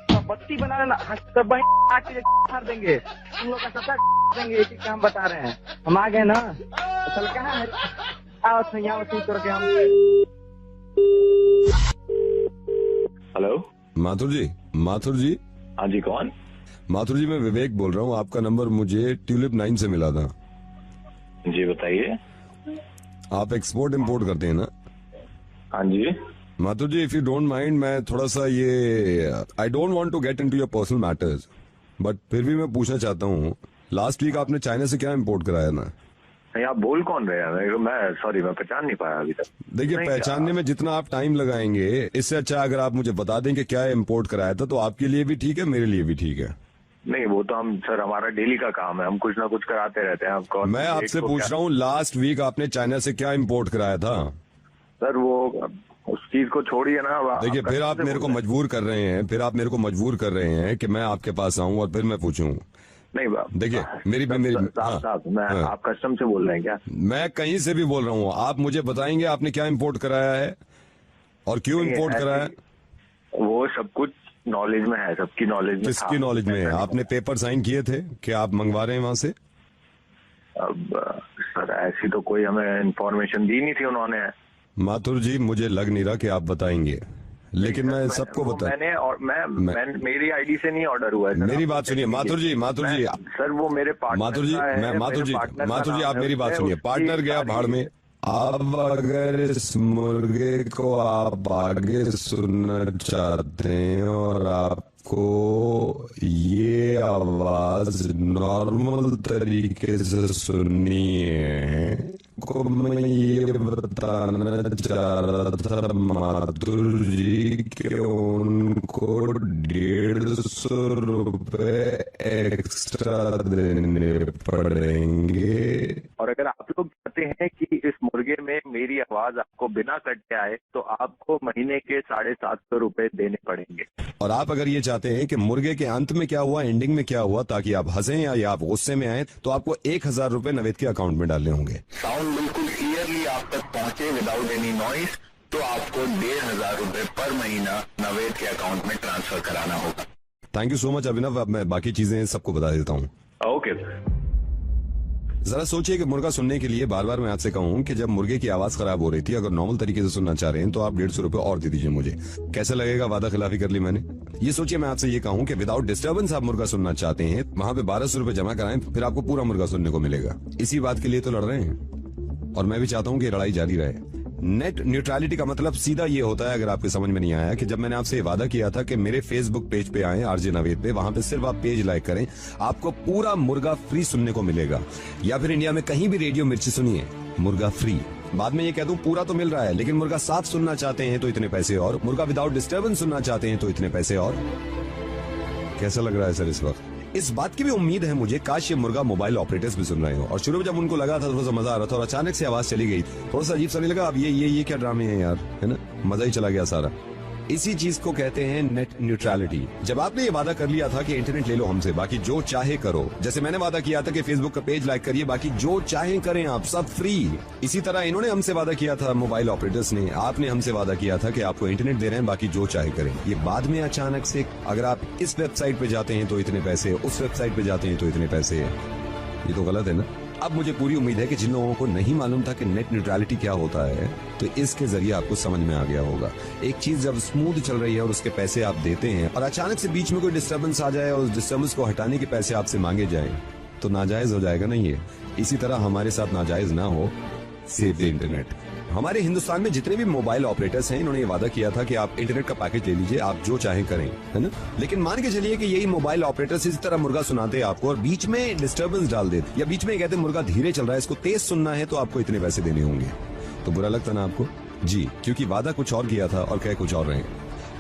S6: तो बत्ती बना लेना, सब वहीं 8,000 मार देंगे तुम लोग का, सबका देंगे। एक काम बता रहे हैं, हम आ गए ना। चल कहाँ है? आओ यहाँ वसूल करके हम।
S18: हेलो
S14: माथुर जी।
S18: हाँ जी, कौन?
S14: माथुर जी मैं विवेक बोल रहा हूँ। आपका नंबर मुझे ट्यूलिप 9 से मिला था।
S18: जी बताइए।
S14: आप एक्सपोर्ट इंपोर्ट करते हैं ना?
S18: हाँ जी।
S14: Mathur ji if you don't mind, मैं थोड़ा सा ये I don't want to get into your personal matters, but फिर भी मैं पूछना चाहता हूँ, लास्ट वीक आपने चाइना से क्या इंपोर्ट कराया ना?
S18: नहीं आप बोल कौन रहे हैं? मैं सॉरी, मैं पहचान नहीं पाया अभी तक।
S14: देखिए पहचानने में जितना आप टाइम लगाएंगे, इससे अच्छा अगर आप मुझे बता दें कि क्या इंपोर्ट कराया था, तो आपके लिए भी ठीक है, मेरे लिए भी ठीक है।
S18: नहीं वो तो हम सर, हमारा डेली का काम है, हम कुछ ना कुछ कराते रहते हैं। आपको
S14: मैं आपसे पूछ रहा हूँ, लास्ट वीक आपने चाइना से क्या इंपोर्ट कराया था?
S18: सर वो उस चीज को छोड़िए ना।
S14: देखिए फिर आप मेरे को मजबूर कर रहे हैं कि मैं आपके पास आऊँ और फिर मैं पूछूं।
S18: नहीं
S14: देखिए मेरी
S18: साहब, मैं आप कस्टम से बोल रहे हैं क्या?
S14: मैं कहीं से भी बोल रहा हूँ, आप मुझे बताएंगे आपने क्या इंपोर्ट कराया है और क्यों इंपोर्ट कराया?
S18: वो सब कुछ नॉलेज में है, सबकी नॉलेज में।
S14: किसकी नॉलेज में है? आपने पेपर साइन किए थे कि आप मंगवा रहे हैं वहाँ से?
S18: अब सर ऐसी तो कोई हमें इन्फॉर्मेशन दी नहीं थी उन्होंने।
S14: माथुर जी मुझे लग नहीं रहा कि आप बताएंगे, लेकिन मैं सबको बता।
S18: मैंने और मैं मेरी आईडी से नहीं ऑर्डर हुआ है।
S14: मेरी बात सुनिए माथुर जी
S18: सर वो मेरे पार्टनर।
S14: माथुर जी आप मेरी बात सुनिए। पार्टनर गया भाड़ में। अब अगर इस मुर्गे को आप आगे सुनना चाहते हैं और आपको ये आवाज नॉर्मल तरीके से सुननी है, को मैं ये बताना चाह रहा था माथुर जी कि उनको 150 रुपए एक्स्ट्रा देने पड़ेंगे।
S18: और अगर आप लोग कहते हैं कि इस मुर्गे में मेरी आवाज 750 रुपए देने पड़ेंगे।
S14: और आप अगर ये चाहते हैं कि मुर्गे के अंत में क्या हुआ, एंडिंग में क्या हुआ, ताकि आप हंसें या आप गुस्से में आए, तो आपको 1000 रुपए नवेद के अकाउंट में डालने होंगे।
S18: साउंड बिल्कुल क्लियरली आप तक पहुंचे विदाउट एनी नॉइस, तो आपको 1500 रुपए पर महीना नवेद के अकाउंट में ट्रांसफर कराना होगा।
S14: थैंक यू सो मच अभिनव। अब मैं बाकी चीजें सबको बता देता हूँ।
S18: Okay sir.
S14: जरा सोचिए कि मुर्गा सुनने के लिए बार बार मैं आपसे कहूँ कि जब मुर्गे की आवाज खराब हो रही थी, अगर नॉर्मल तरीके से सुनना चाह रहे हैं तो आप 150 रुपए और दे दीजिए मुझे। कैसा लगेगा? वादा खिलाफी कर ली मैंने। ये सोचिए मैं आपसे ये कहूँ कि विदाउट डिस्टर्बेंस आप मुर्गा सुनना चाहते हैं, वहां पे 1200 रुपए जमा कराएं, फिर आपको पूरा मुर्गा सुनने को मिलेगा। इसी बात के लिए तो लड़ रहे हैं और मैं भी चाहता हूँ कि लड़ाई जारी रहे। नेट न्यूट्रलिटी का मतलब सीधा ये होता है, अगर आपके समझ में नहीं आया, कि जब मैंने आपसे वादा किया था कि मेरे फेसबुक पेज पे आए आरजे नवेद पे, वहां पे सिर्फ आप पेज लाइक करें, आपको पूरा मुर्गा फ्री सुनने को मिलेगा। या फिर इंडिया में कहीं भी रेडियो मिर्ची सुनिए, मुर्गा फ्री। बाद में ये कह दूं पूरा तो मिल रहा है, लेकिन मुर्गा साफ सुनना चाहते हैं तो इतने पैसे और, मुर्गा विदाउट डिस्टर्बेंस सुनना चाहते हैं तो इतने पैसे और। कैसा लग रहा है सर इस वक्त? इस बात की भी उम्मीद है मुझे, काश ये मुर्गा मोबाइल ऑपरेटर्स भी सुन रहे हो। और शुरू में जब उनको लगा था थोड़ा सा मजा आ रहा था और अचानक से आवाज चली गई, थोड़ा सा अजीब सा नहीं लगा? अब ये क्या ड्रामे हैं यार, है ना? मजा ही चला गया सारा। इसी चीज को कहते हैं नेट न्यूट्रलिटी। जब आपने ये वादा कर लिया था कि इंटरनेट ले लो हमसे, बाकी जो चाहे करो, जैसे मैंने वादा किया था कि फेसबुक का पेज लाइक करिए, बाकी जो चाहे करें आप, सब फ्री। इसी तरह इन्होंने हमसे वादा किया था, मोबाइल ऑपरेटर्स ने, आपने हमसे वादा किया था कि आपको इंटरनेट दे रहे हैं, बाकी जो चाहे करें। ये बाद में अचानक से, अगर आप इस वेबसाइट पे जाते हैं तो इतने पैसे, उस वेबसाइट पे जाते हैं तो इतने पैसे, ये तो गलत है ना? अब मुझे पूरी उम्मीद है कि जिन लोगों को नहीं मालूम था कि नेट न्यूट्रलिटी क्या होता है, तो इसके जरिए आपको समझ में आ गया होगा। एक चीज जब स्मूथ चल रही है और उसके पैसे आप देते हैं और अचानक से बीच में कोई डिस्टर्बेंस आ जाए और उस डिस्टर्बेंस को हटाने के पैसे आपसे मांगे जाएं, तो नाजायज हो जाएगा ना ये। इसी तरह हमारे साथ नाजायज ना हो, सेव द इंटरनेट। हमारे हिंदुस्तान में जितने भी मोबाइल ऑपरेटर्स हैं, इन्होंने ये वादा किया था कि आप इंटरनेट का पैकेज ले लीजिए, आप जो चाहें करें, है ना? लेकिन मान के चलिए कि यही मोबाइल ऑपरेटर्स इस तरह मुर्गा सुनाते हैं आपको और बीच में डिस्टर्बेंस डाल देते, या बीच में कहते हैं मुर्गा धीरे चल रहा है, इसको तेज सुनना है तो आपको इतने पैसे देने होंगे। तो बुरा लगता ना आपको? जी, क्योंकि वादा कुछ और किया था और कह कुछ और रहे हैं।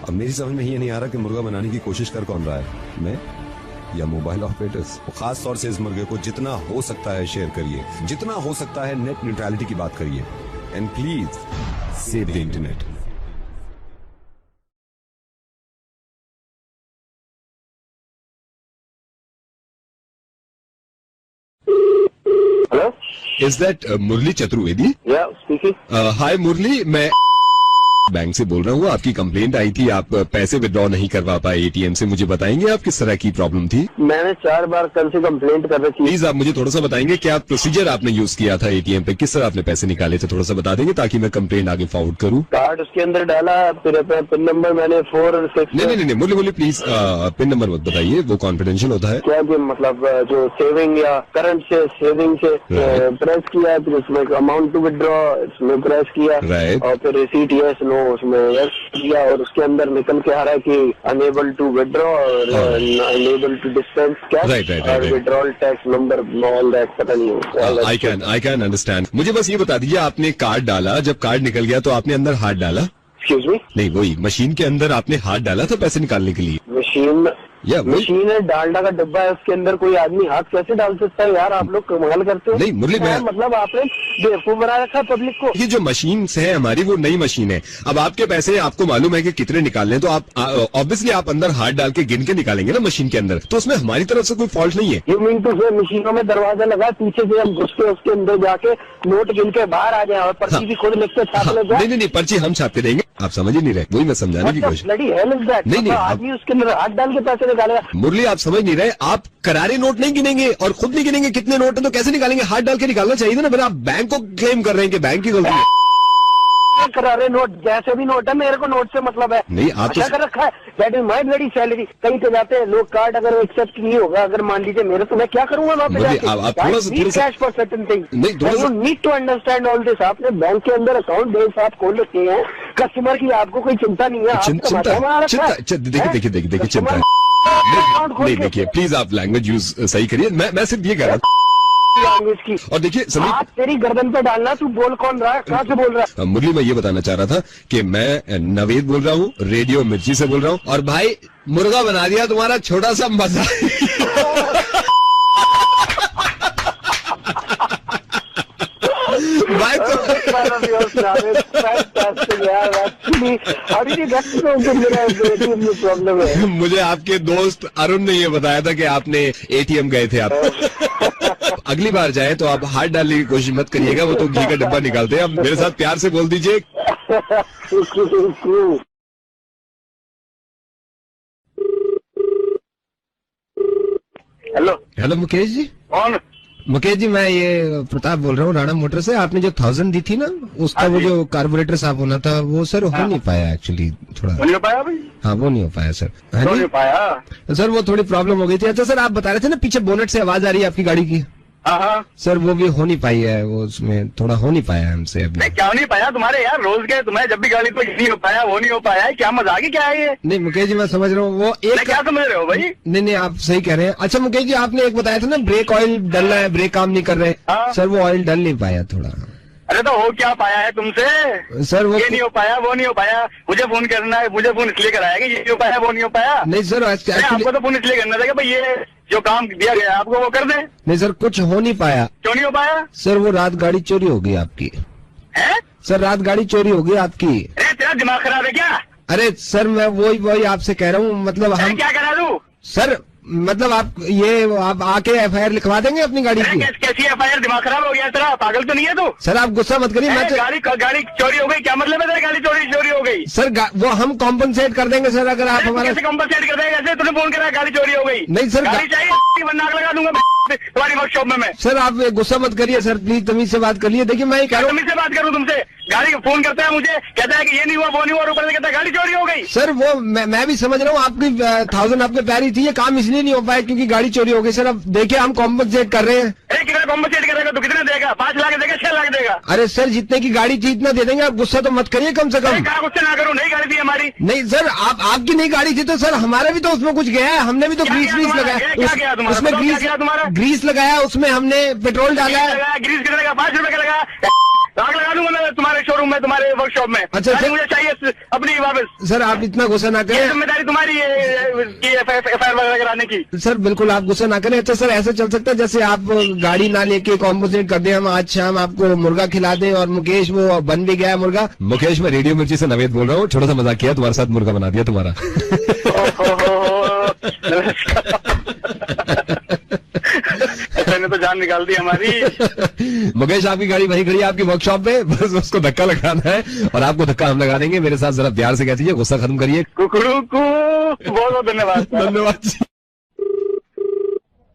S14: अब मेरी समझ में ये नहीं आ रहा कि मुर्गा बनाने की कोशिश कर कौन रहा है, मैं या मोबाइल ऑपरेटर्स? खास तौर से इस मुर्गे को जितना हो सकता है शेयर करिए, जितना हो सकता है नेट न्यूट्रलिटी की बात करिए, and please save the internet.
S18: Hello,
S4: is that Murli Chaturvedi?
S18: Yeah speaking.
S4: हाय मुरली, मैं बैंक से बोल रहा हूँ। आपकी कंप्लेंट आई थी, आप पैसे विड्रॉ नहीं करवा पाए एटीएम से। मुझे बताएंगे आप किस तरह की प्रॉब्लम थी?
S18: मैंने 4 बार कल से कंप्लेंट कर रखी।
S4: प्लीज आप मुझे थोड़ा सा बताएंगे क्या प्रोसीजर आपने यूज किया था एटीएम पे, किस तरह आपने पैसे निकाले थे? थोड़ा सा बता देंगे ताकि मैं कंप्लेंट आगे फॉरवर्ड करूँ।
S18: कार्ड उसके अंदर डाला, फिर अपना पिन नंबर मैंने 4 और 6।
S4: नहीं मुरली प्लीज पिन नंबर मत बताइए, वो कॉन्फिडेंशियल होता है।
S18: क्या मतलब जो सेविंग या करंट से सेविंग से प्रेस किया, फिर उसमें अमाउंट टू विड्रॉ इसमें प्रेस किया, और फिर रिसीट यस नो उसमें किया, और उसके अंदर निकल के आ रहा है कि अनेबल टू विड्रॉ और अनेबल टू डिस्पेंस कैश और withdrawal tax number all that, पता नहीं।
S4: I can understand. मुझे बस ये बता दीजिए, आपने कार्ड डाला, जब कार्ड निकल गया तो आपने अंदर हाथ डाला?
S18: Excuse me?
S4: नहीं, वही मशीन के अंदर आपने हाथ डाला था पैसे निकालने के लिए?
S18: मशीन है, डालडा का डब्बा है, उसके अंदर कोई आदमी हाथ कैसे डाल सकता है यार? आप लोग कमाल करते हो।
S4: नहीं मुरली,
S18: मतलब आपने बेवकूफ बना रखा है पब्लिक को।
S4: ये जो मशीन है हमारी, वो नई मशीन है। अब आपके पैसे आपको मालूम है कि कितने निकालने, तो आप ऑब्वियसली आप अंदर हाथ डाल के गिन के निकालेंगे ना मशीन के अंदर, तो उसमें हमारी तरफ से कोई फॉल्ट नहीं है।
S18: यू मीन टू से मशीनों में दरवाजा लगा, पीछे से हम घुस के उसके अंदर जाके नोट गिन के बाहर आ जाए और पर्ची भी खुद लिख के छाप ले जाए?
S4: नहीं, पर्ची हम छाप के देंगे। आप समझ ही नहीं रहे, वही मैं समझाने की कोशिश।
S18: नहीं, आदमी उसके अंदर हाथ डाल के पैसे निकालेगा?
S4: मुरली आप समझ नहीं रहे, आप करारे नोट नहीं गिनेंगे और खुद नहीं गिनेंगे कितने नोट है, तो कैसे निकालेंगे? हाथ डाल के निकालना चाहिए था ना। फिर आप बैंक को क्लेम कर रहे हैं कि बैंक की गलती है।
S18: करारे नोट जैसे भी नोट है, मेरे को नोट से मतलब है।
S4: नहीं, आप
S18: अच्छा कर रखा है, that is my bloody salary. कहीं पे जाते हैं लोग, कार्ड अगर एक्सेप्ट नहीं होगा, अगर मान लीजिए मेरे, तो मैं क्या करूंगा वहाँ पे जाके? Cash for certain things, you need to understand all this. आपने बैंक के अंदर अकाउंट बैंक साथ खोल रखे हैं, कस्टमर की आपको कोई चिंता नहीं है।
S4: देखिए चिंता है। नहीं, देखिए प्लीज आप लैंग्वेज यूज सही करिए। मैं सिर्फ ये कह रहा हूँ
S18: लैंग्वेज की।
S4: और देखिए
S18: हाथ तेरी गर्दन पे डालना, तू बोल कौन रहा है, कहाँ से बोल रहा है?
S4: मुरली, मैं ये बताना चाह रहा था कि मैं नवेद बोल रहा हूँ, रेडियो मिर्ची से बोल रहा हूँ, और भाई मुर्गा बना दिया तुम्हारा छोटा सा मजा। भाई
S18: you're fantastic, यार. Actually, how did you get to know कि मेरा ATM में प्रॉब्लम है?
S14: मुझे आपके दोस्त अरुण ने ये बताया था कि आपने ATM गए थे आप. अगली बार जाए तो आप हाथ डालने की कोशिश मत करिएगा, वो तो घी का डब्बा निकालते हैं. आप मेरे साथ प्यार से बोल दीजिए. हेलो मुकेश जी.
S15: कौन?
S14: मुकेश जी, मैं ये प्रताप बोल रहा हूँ राणा मोटर से. आपने जो 1000 दी थी ना, उसका वो जो कार्बोरेटर साफ होना था वो सर हो नहीं पाया एक्चुअली. थोड़ा
S15: नहीं हो पाया भाई.
S14: हाँ, वो नहीं हो पाया सर.
S15: नहीं हो पाया
S14: सर, वो थोड़ी प्रॉब्लम हो गई थी. अच्छा सर, आप बता रहे थे ना पीछे बोनेट से आवाज आ रही है आपकी गाड़ी की.
S15: हाँ
S14: सर, वो भी हो नहीं पाई है. वो उसमें थोड़ा हो नहीं पाया हमसे अभी.
S15: क्या नहीं पाया तुम्हारे यार? रोज के तुम्हें जब भी गाड़ी पे नहीं हो पाया, वो नहीं हो पाया है. क्या मजाक है, क्या है ये?
S14: नहीं मुकेश जी, मैं समझ रहा हूँ. वो एक
S15: क्या समझ रहे हो भाई?
S14: नहीं, आप सही कह रहे हैं. अच्छा मुकेश जी, आपने एक बताया था ना ब्रेक ऑयल डलना है, ब्रेक काम नहीं कर रहे. सर, वो ऑयल डल नहीं पाया थोड़ा.
S15: अरे तो हो क्या पाया है तुमसे?
S14: सर वो
S15: ये नहीं हो पाया, वो नहीं हो पाया. मुझे फोन करना है, मुझे फोन इसलिए कराया कि ये नहीं हो पाया, वो नहीं हो पाया.
S14: नहीं सर,
S15: आपको तो फोन इसलिए करना था कि भाई ये जो काम दिया गया आपको वो कर दे.
S14: नहीं सर, कुछ हो नहीं पाया.
S15: क्यों नहीं हो पाया?
S14: सर, वो रात गाड़ी चोरी हो गई आपकी.
S15: है
S14: सर, रात गाड़ी चोरी हो गई आपकी.
S15: अरे तेरा दिमाग खराब है क्या?
S14: अरे सर, मैं वही आपसे कह रहा हूँ. मतलब हम
S15: क्या करा दूं?
S14: सर, मतलब आप आके FIR लिखवा देंगे अपनी गाड़ी की.
S15: कैसी FIR? दिमाग खराब हो गया तेरा? पागल तो नहीं है तू?
S14: सर, आप गुस्सा मत करिए. मैं
S15: गाड़ी चोरी हो गई, क्या मतलब है तेरा? गाड़ी चोरी हो गई
S14: सर. वो हम कॉम्पनसेट कर देंगे सर, अगर आप हमारा.
S15: कैसे कॉम्पनसेट कर देंगे? ऐसे तूने फोन करा गाड़ी चोरी हो गई?
S14: नहीं सर,
S15: गाड़ी चाहिए, वरना आग लगा दूंगा तुम्हारी वर्कशॉप में मैं.
S14: सर, आप गुस्सा मत करिए सर, प्लीज तमीज से बात करिए. देखिए, मैं कह रहा हूँ
S15: तमीज से बात करूँ तुमसे? गाड़ी फोन करता है मुझे, कहता है कि ये नहीं हुआ, वो नहीं हुआ, ऊपर से कहता है गाड़ी चोरी हो गई.
S14: सर, वो मैं भी समझ रहा हूँ. आपकी 1000 आपके पैर ही थी. ये काम इसलिए नहीं हो पाया क्योंकि गाड़ी चोरी हो गई. सर, अब देखिए, हम कॉम्पनसेट कर रहे हैं.
S15: अरे कितना कॉम्पनसेट करेगा? तो कितना देगा? 5 लाख देगा, 6 लाख देगा?
S14: अरे सर, जितने की गाड़ी थी इतना दे देंगे. आप गुस्सा तो मत करिए कम से कम.
S15: क्या गुस्सा ना करूँ? नई गाड़ी थी हमारी.
S14: नहीं सर, आपकी नई गाड़ी थी तो सर हमारा भी तो उसमें कुछ गया है. हमने भी तो ग्रीस लगाया, उसमें ग्रीस लगाया, उसमें हमने पेट्रोल डाला है.
S15: ग्रीस कितने का? 5 रुपए का लगा. आग लगा दूंगा मैं तुम्हारे शोरूम में, तुम्हारे वर्कशॉप में.
S14: अच्छा सर,
S15: मुझे चाहिए अपनी वापस.
S14: सर, आप इतना गुस्सा ना करें.
S15: जिम्मेदारी तुम्हारी है FIR वगैरह कराने की.
S14: सर, बिल्कुल आप गुस्सा ना करें. अच्छा सर, ऐसा चल सकता है जैसे आप गाड़ी ना लेके कॉम्पोजिट कर दें, हम आज शाम आपको मुर्गा खिला दें. और मुकेश, वो बन भी गया मुर्गा. मुकेश, मैं रेडियो मिर्ची से नवेद बोल रहा हूँ. छोटा सा मजाक किया, तुम्हारे साथ मुर्गा बना दिया तुम्हारा.
S15: मैंने तो जान निकाल दी हमारी.
S14: मुकेश, आपकी गाड़ी वहीं खड़ी है आपकी वर्कशॉप में. बस उसको धक्का लगाना है और आपको धक्का हम लगा देंगे. मेरे साथ जरा प्यार से कह दीजिए, गुस्सा खत्म करिए.
S15: बहुत बहुत धन्यवाद.
S14: धन्यवाद जी.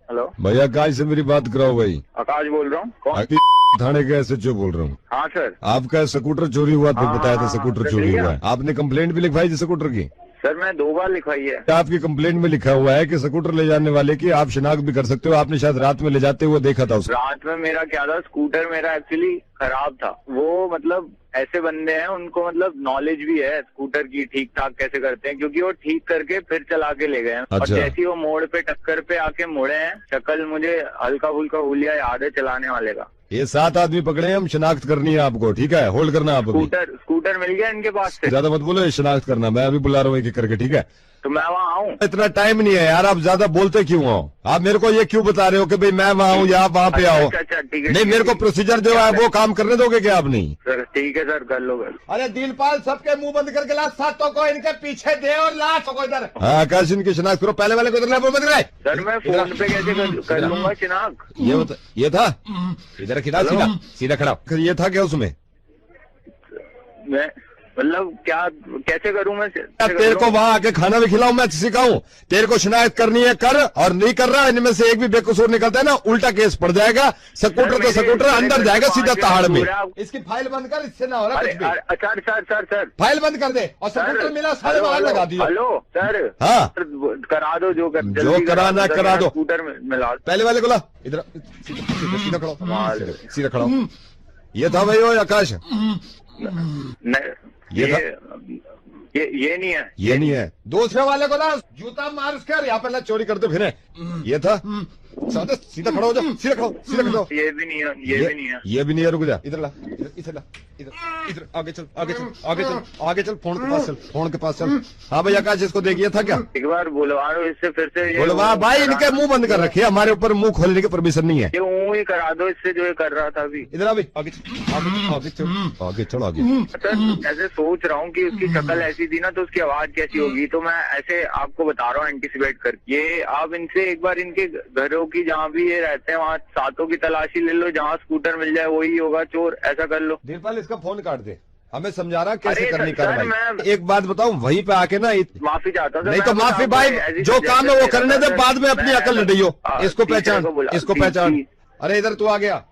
S15: हेलो
S14: भैया, आकाश से मेरी बात कराओ भाई.
S15: आकाश बोल रहा हूँ. कौन?
S14: थाने के SHO बोल रहा हूँ.
S15: हाँ सर.
S14: आपका स्कूटर चोरी हुआ था, बताया था स्कूटर चोरी हुआ है. आपने कंप्लेंट भी लिखवाई थी स्कूटर की?
S15: सर, मैं 2 बार लिखवाई है.
S14: आपकी कंप्लेंट में लिखा हुआ है कि स्कूटर ले जाने वाले की आप शिनाख्त भी कर सकते हो. आपने शायद रात में ले जाते हुए देखा था उसको.
S15: रात में मेरा क्या था, स्कूटर मेरा एक्चुअली खराब था. वो मतलब ऐसे बंदे हैं, उनको मतलब नॉलेज भी है स्कूटर की ठीक ठाक कैसे करते हैं, क्योंकि वो ठीक करके फिर चला के ले गए हैं. और जैसे वो मोड़ पे टक्कर पे आके मुड़े हैं, शक्ल मुझे हल्का फुल्का हुलिया याद है चलाने वाले का.
S14: ये 7 आदमी पकड़े हैं, हम शिनाख्त करनी है आपको. ठीक है, होल्ड करना आप.
S15: स्कूटर मिल गया इनके पास से.
S14: ज्यादा मत बोलो, ये शिनाख्त करना. मैं अभी बुला रहा हूँ एक एक करके. ठीक है,
S15: तो मैं वहाँ आऊँ?
S14: इतना टाइम नहीं है यार, आप ज्यादा बोलते क्यों हो? आप मेरे को ये क्यों बता रहे हो कि भाई मैं वहाँ हूँ या आप वहाँ पे आओ?
S15: अच्छा, ठीक है.
S14: नहीं, मेरे को प्रोसीजर जो है वो काम करने दोगे क्या आप? नहीं
S15: सर, ठीक है सर, कर लो.
S2: अरे दिलपाल, सबके मुंह बंद करके ला. 7 को इनके पीछे दे और ला को इधर.
S14: हाँ, आकाश, इनकी शिनाख्त करो. पहले वाले को इधर ला.
S15: सर, मैं फोन पे कैसे कर लूंगा शिनाख्त?
S14: ये था. इधर खिला, सीधा खड़ा. ये था क्या उसमें?
S15: मैं मतलब क्या कैसे करूं मैं?
S14: तेरे को वहाँ आके खाना भी खिलाऊं, मैं सिखाऊं? तेरे को शिनायत करनी है कर, और नहीं कर रहा इनमें से एक भी बेकसूर निकलता है ना, उल्टा केस पड़ जाएगा. स्कूटर तो स्कूटर अंदर जाएगा सीधा ताड़ में.
S2: इसकी फाइल बंद कर, इससे ना हो रहा कुछ भी.
S15: अच्छा सर
S2: फाइल बंद कर दे और स्कूटर मिला सारे बाहर लगा दिया.
S15: Hello sir.
S14: हाँ,
S15: करा दो जो
S14: कराना करा दो.
S15: स्कूटर मिला.
S14: पहले वाले को ला. इधर सीधा खड़ा, सीधा खड़ा. ये था भाई. वो आकाश,
S15: ये नहीं है.
S14: ये नहीं है.
S2: दूसरे वाले को ना जूता मार कर यहाँ पे चोरी करते फिर.
S14: ये था.
S2: सीधा खड़ा हो जा, सीधा खड़ा हो, सीधा खड़ा हो।
S15: ये भी नहीं है, ये भी नहीं है,
S2: ये भी नहीं है। रुक जा, इधर ला, इधर ला, इधर इधर आगे चल, आगे चल, आगे चल, आगे चल, फोन के पास चल, फोन के पास चल। हाँ भाई आकाश, इसको देखिए था क्या?
S15: एक बार बुलवा लो इससे, फिर से ये
S2: बोलवा भाई, इनके मुंह बंद कर रखे, हमारे ऊपर मुंह खोलने की परमिशन नहीं है।
S15: ये ऊँ ही करा दो इससे जो ये कर रहा था अभी।
S2: इधर आ भाई, आगे चल, आगे चल, आगे चल, आगे।
S15: सर ऐसे सोच रहा हूँ कि उसकी शक्ल ऐसी थी ना तो उसकी आवाज कैसी होगी, तो मैं ऐसे आपको बता रहा हूँ एंटिसिपेट कर। ये आप इनसे एक बार इनके घरों की जहाँ भी ये रहते हैं वहाँ सातों की तलाशी ले लो, जहाँ स्कूटर मिल जाए वही होगा चोर, ऐसा कर लो।
S2: धीरपाल इसका फोन काट दे, हमें समझा रहा कैसे करनी कार्रवाई। एक बात बताऊं, वहीं पे आके ना
S15: माफी चाहता हूँ।
S2: नहीं तो माफी भाई, जो काम है वो करने दे, बाद में अपनी अकल लड़ाइयो। इसको पहचान, इसको पहचान। अरे इधर तू आ गया।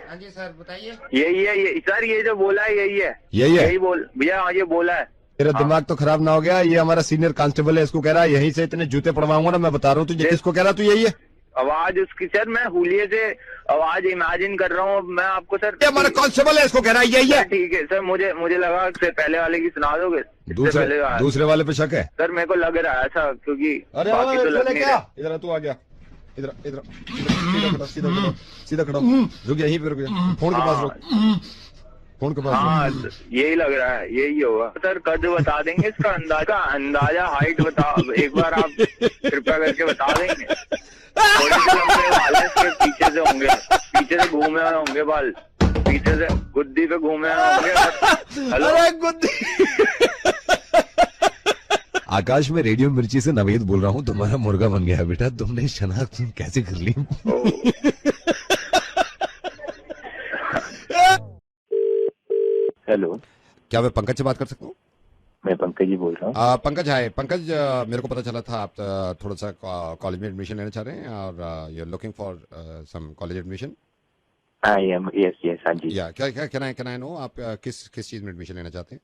S9: हाँ जी सर बताइए।
S15: यही है ये सर, ये जो बोला है यही है,
S2: यही
S15: बोल भैया, हाँ ये बोला है।
S2: तेरा दिमाग तो खराब ना हो गया? ये हमारा सीनियर कांस्टेबल है, इसको कह रहा है यहीं से इतने जूते पड़वाऊंगा ना, मैं बता रहा हूँ तुझे। किसको कह रहा तू? यही है
S15: आवाज उसकी सर, मैं हुलिये से आवाज इमेजिन कर रहा हूँ मैं आपको सर।
S2: ये हमारा कांस्टेबल है, इसको कह रहा है यही है।
S15: ठीक है सर, मुझे लगा कि पहले वाले की सुना दोगे।
S2: दूसरे वाले पे शक है
S15: सर, मेरे को लग रहा है ऐसा, क्योंकि
S2: अरे
S15: बाकी तो लग नहीं रहा।
S2: इधर तू आ गया, इधर इधर सीधा खड़ा, रुक यहीं पे, रुक जा, फोन के पास रुक, फोन के पास।
S15: हाँ यही लग रहा है, यही होगा सर। कद बता देंगे इसका अंदाजा हाइट बता, एक बार आप कृपया करके बता देंगे। थोड़ी सी लंबे बाल है इसके, पीछे से होंगे, पीछे से घूमे हुए होंगे बाल, पीछे से गुद्दी पे घूमे हुए होंगे।
S2: अरे गुद्दी। आकाश, में रेडियो मिर्ची से नवेद बोल रहा हूँ, तुम्हारा मुर्गा बन गया बेटा। तुमने शनाख्त कैसे कर ली?
S19: हेलो,
S2: क्या मैं पंकज से बात कर सकता हूँ?
S19: मैं पंकज जी बोल रहा हूँ।
S2: पंकज, हाय पंकज, मेरे को पता चला था आप थोड़ा सा कॉलेज में एडमिशन लेना चाह रहे हैं और you are looking for some college admission.
S19: I am, yes हाँ जी।
S2: या क्या क्या कैन आई नो आप किस चीज में एडमिशन लेना चाहते हैं?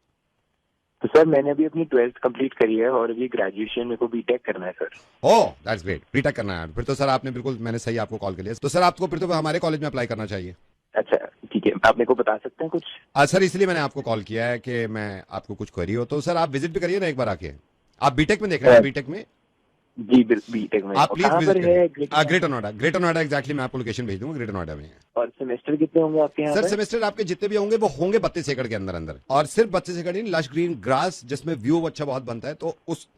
S19: तो सर मैंने अभी अपनी 12th कंप्लीट करी है और अभी ग्रेजुएशन मेरे को बीटेक करना है सर।
S2: ओह दैट्स ग्रेट, बीटेक करना है। फिर तो सर आपने बिल्कुल, मैंने सही आपको कॉल कर लिया। तो सर आपको फिर तो हमारे कॉलेज में अप्लाई करना चाहिए।
S19: अच्छा ठीक है, आप मेरे को बता सकते हैं कुछ?
S2: सर इसलिए मैंने आपको कॉल किया है कि मैं आपको कुछ क्वेरी हो तो सर आप विजिट भी करिए ना एक बार आके। आप बीटेक में देख रहे हैं? बीटेक में
S19: जी, बीटेक में।
S2: आप प्लीज विजिट करिए। Greater Noida, greater Noida exactly, मैं आपको लोकेशन भेज दूंगा, ग्रेटर नोएडा में।
S19: और सेमेस्टर कितने होंगे आपके यहाँ?
S2: सर सेमेस्टर आपके जितने भी होंगे वो होंगे 32 एकड़ के अंदर अंदर, और सिर्फ 32 एकड़ नहीं, लश ग्रीन ग्रास जिसमें व्यू अच्छा बहुत बनता है, तो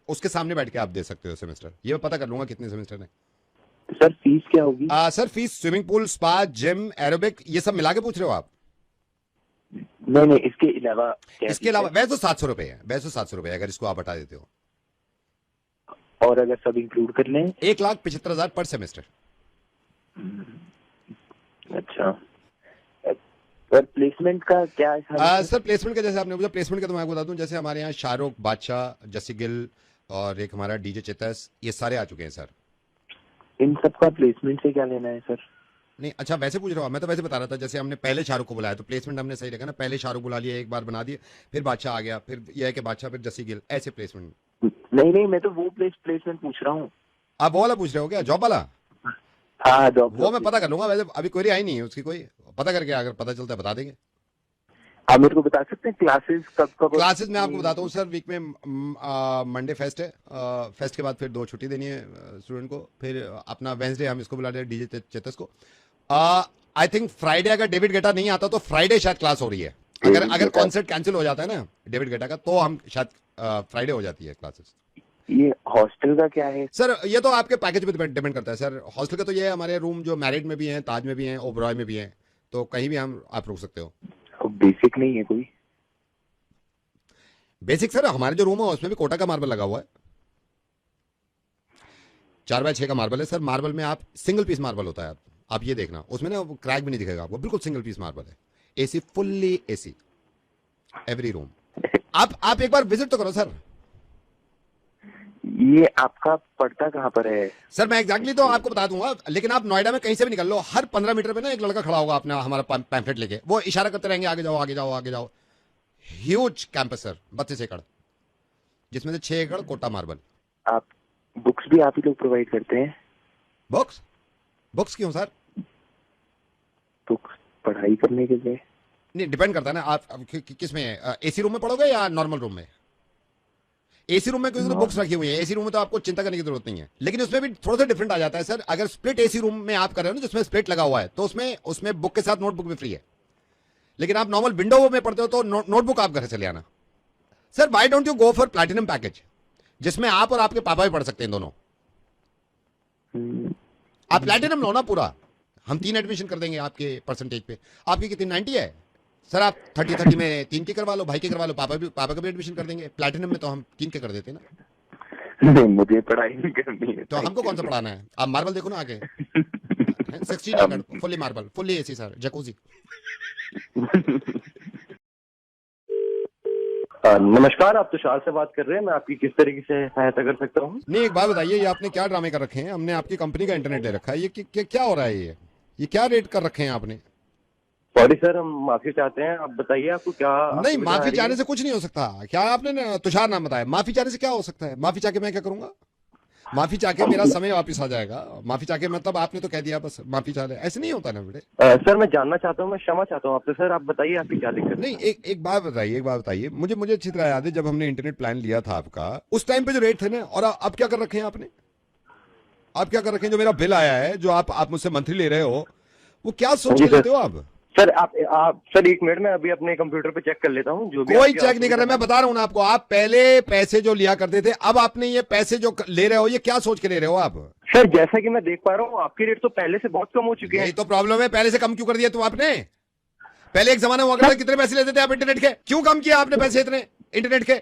S2: उसके सामने बैठ के आप दे सकते हो सेमेस्टर। ये मैं पता कर लूंगा कितने सेमेस्टर है।
S19: सर फीस क्या होगी?
S2: Sir fees swimming pool, spa, gym, aerobic, ये सब मिला के पूछ रहे हो आप?
S19: नहीं, इसके अलावा
S2: इसके अलावा वैसे तो 700 रुपए है, वैसे 700 रुपए अगर इसको आप हटा देते हो।
S19: और अगर सब इंक्लूड कर लें?
S2: 1,75,000 पर सेमेस्टर।
S19: अच्छा, पर प्लेसमेंट का क्या है?
S2: सर प्लेसमेंट का जैसे आपने पूछा, प्लेसमेंट का तो मैं आपको बता दूं, जैसे हमारे यहाँ शाहरुख, बादशाह, जसी गिल और एक हमारा डीजे चेतस, ये सारे आ चुके हैं सर।
S19: इन सब का प्लेसमेंट से क्या लेना है सर?
S2: नहीं अच्छा वैसे पूछ रहा हूँ, मैं तो वैसे बता रहा था। जैसे हमने पहले शाहरुख को बुलाया तो प्लेसमेंट हमने सही रखा ना, पहले शाहरुख बुला लिया, एक बार बना दिए, फिर बादशाह आ गया, फिर यह है कि बादशाह, फिर जसी गिल, ऐसे प्लेसमेंट।
S19: नहीं, मैं तो वो प्लेसमेंट पूछ रहा हूँ।
S2: आप वो वाला पूछ रहे हो क्या, जॉब वाला?
S19: हाँ जॉब।
S2: वो मैं पता कर लूंगा, वैसे अभी क्वेरी आई नहीं है उसकी, कोई पता करके अगर पता चलता है बता देंगे।
S19: आप मेरे को बता सकते हैं क्लासेस कब?
S2: क्लासेस मैं आपको बताता हूँ सर, वीक में मंडे फेस्ट है, फेस्ट के बाद फिर 2 छुट्टी देनी है स्टूडेंट को, फिर अपना वेंसडे हम इसको बुला रहे हैं डीजे चेतस को। आई थिंक फ्राइडे अगर डेविड गेटा नहीं आता तो फ्राइडे शायद क्लास हो रही है। अगर कॉन्सर्ट कैंसिल हो जाता है ना डेविड गेटा का, तो हम शायद फ्राइडे हो जाती है क्लासेस।
S19: ये हॉस्टल का क्या है
S2: सर? ये तो आपके पैकेज पे डिपेंड करता है सर। हॉस्टल का तो ये है, हमारे रूम जो मैरिड में भी हैं, ताज में भी हैं, ओबरॉय में भी हैं, तो कहीं भी आप रुक सकते हो।
S19: बेसिक नहीं है कोई?
S2: बेसिक सर हमारे जो रूम है उसमें भी कोटा का मार्बल लगा हुआ है, 4x6 का मार्बल है सर। मार्बल में आप सिंगल पीस मार्बल होता है, आप ये देखना, उसमें ना क्रैक भी नहीं दिखेगा आपको, बिल्कुल सिंगल पीस मार्बल है। AC, fully AC every room. आप एक बार विजिट तो करो सर।
S19: ये आपका पड़ता कहाँ पर है
S2: सर? मैं एग्जैक्टली तो आपको बता दूंगा, लेकिन आप नोएडा में कहीं से भी निकल लो, हर 15 मीटर पे ना एक लड़का खड़ा होगा अपना हमारा पैम्फलेट लेके, वो इशारा करते रहेंगे आगे जाओ आगे जाओ आगे जाओ। ह्यूज कैंपस सर, 32 एकड़, जिसमें से 6 एकड़ कोटा मार्बल।
S19: आप बुक्स भी आप ही लोग प्रोवाइड करते हैं?
S2: बुक्स क्यों सर?
S19: बुक्स पढ़ाई करने के लिए?
S2: नहीं, डिपेंड करता है ना आप किस में है, एसी रूम में पढ़ोगे या नॉर्मल रूम में? एसी रूम में कोई बुक्स रखी हुई है, एसी रूम में तो आपको चिंता करने की जरूरत नहीं है, लेकिन उसमें भी थोड़ा सा डिफरेंट आ जाता है सर। अगर स्प्लिट एसी रूम में आप कर रहे हो ना, जिसमें स्प्लिट लगा हुआ है, तो उसमें बुक के साथ नोटबुक भी फ्री है। लेकिन आप नॉर्मल विंडो में पढ़ते हो तो नोटबुक आप घर से ले आना। Sir why don't you go for platinum package, जिसमें आप और आपके पापा भी पढ़ सकते हैं दोनों। आप प्लैटिनम लो ना पूरा, हम 3 एडमिशन कर देंगे आपके परसेंटेज पे। आपकी कितनी 90 है सर, आप 30 में 3 के करवा लो, भाई के करवा लो, पापा का भी एडमिशन कर देंगे। प्लैटिनम में तो हम 3 के कर देते ना।
S19: नहीं, मुझे पढ़ाई नहीं करनी है।
S2: तो हमको कौन सा पढ़ाना है? आप मार्बल देखो ना आगे, 16 एकड़ fully marble, fully AC sir, jacuzzi.
S19: नमस्कार, आप तुषार से बात कर रहे हैं, मैं आपकी किस तरीके से सहायता कर सकता हूँ?
S2: नहीं, एक बात बताइए, ये आपने क्या ड्रामे कर रखे हैं? हमने आपकी कंपनी का इंटरनेट ले रखा है, ये क्या हो रहा है? ये क्या रेट कर रखे हैं आपने?
S19: सॉरी सर, हम माफी चाहते हैं। आप बताइए आपको क्या?
S2: नहीं, माफी चाहने से कुछ नहीं हो सकता। क्या आपने तुषार नाम बताया, माफी चाहने से क्या हो सकता है? माफी चाह के मैं क्या करूंगा? माफी चाह के मेरा समय वापस आ जाएगा। माफी चाह के मतलब आपने तो कह दिया बस माफी चाह ले, ऐसे नहीं होता ना बेटे।
S19: सर मैं जानना चाहता हूँ, मैं क्षमा चाहता हूँ आपसे। सर आप बताइए आपकी क्या दिक्कत?
S2: नहीं, एक बात बताइए, मुझे अच्छी तरह याद है जब हमने इंटरनेट प्लान लिया था आपका, उस टाइम पे जो रेट थे ना, और अब क्या कर रखे हैं आपने? आप क्या कर रखे हैं? जो मेरा बिल आया है, जो आप मुझसे मंथली ले रहे हो, वो क्या सोच के लेते हो आप?
S19: सर आप सर 1 मिनट में अभी अपने कंप्यूटर पे चेक कर लेता हूँ। जो भी
S2: कोई चेक नहीं कर रहा, मैं बता रहा हूँ ना आपको। आप पहले पैसे जो लिया करते थे, अब आपने ये पैसे जो ले रहे हो, ये क्या सोच के ले रहे हो आप?
S19: सर जैसा कि मैं देख पा रहा हूँ, आपके रेट तो पहले से बहुत कम हो चुके हैं।
S2: यही तो प्रॉब्लम है, पहले से कम क्यों कर दिया? तो आपने पहले एक जमाना हुआ करता, कितने पैसे लेते थे आप इंटरनेट के? क्यों कम किया आपने पैसे इतने इंटरनेट के?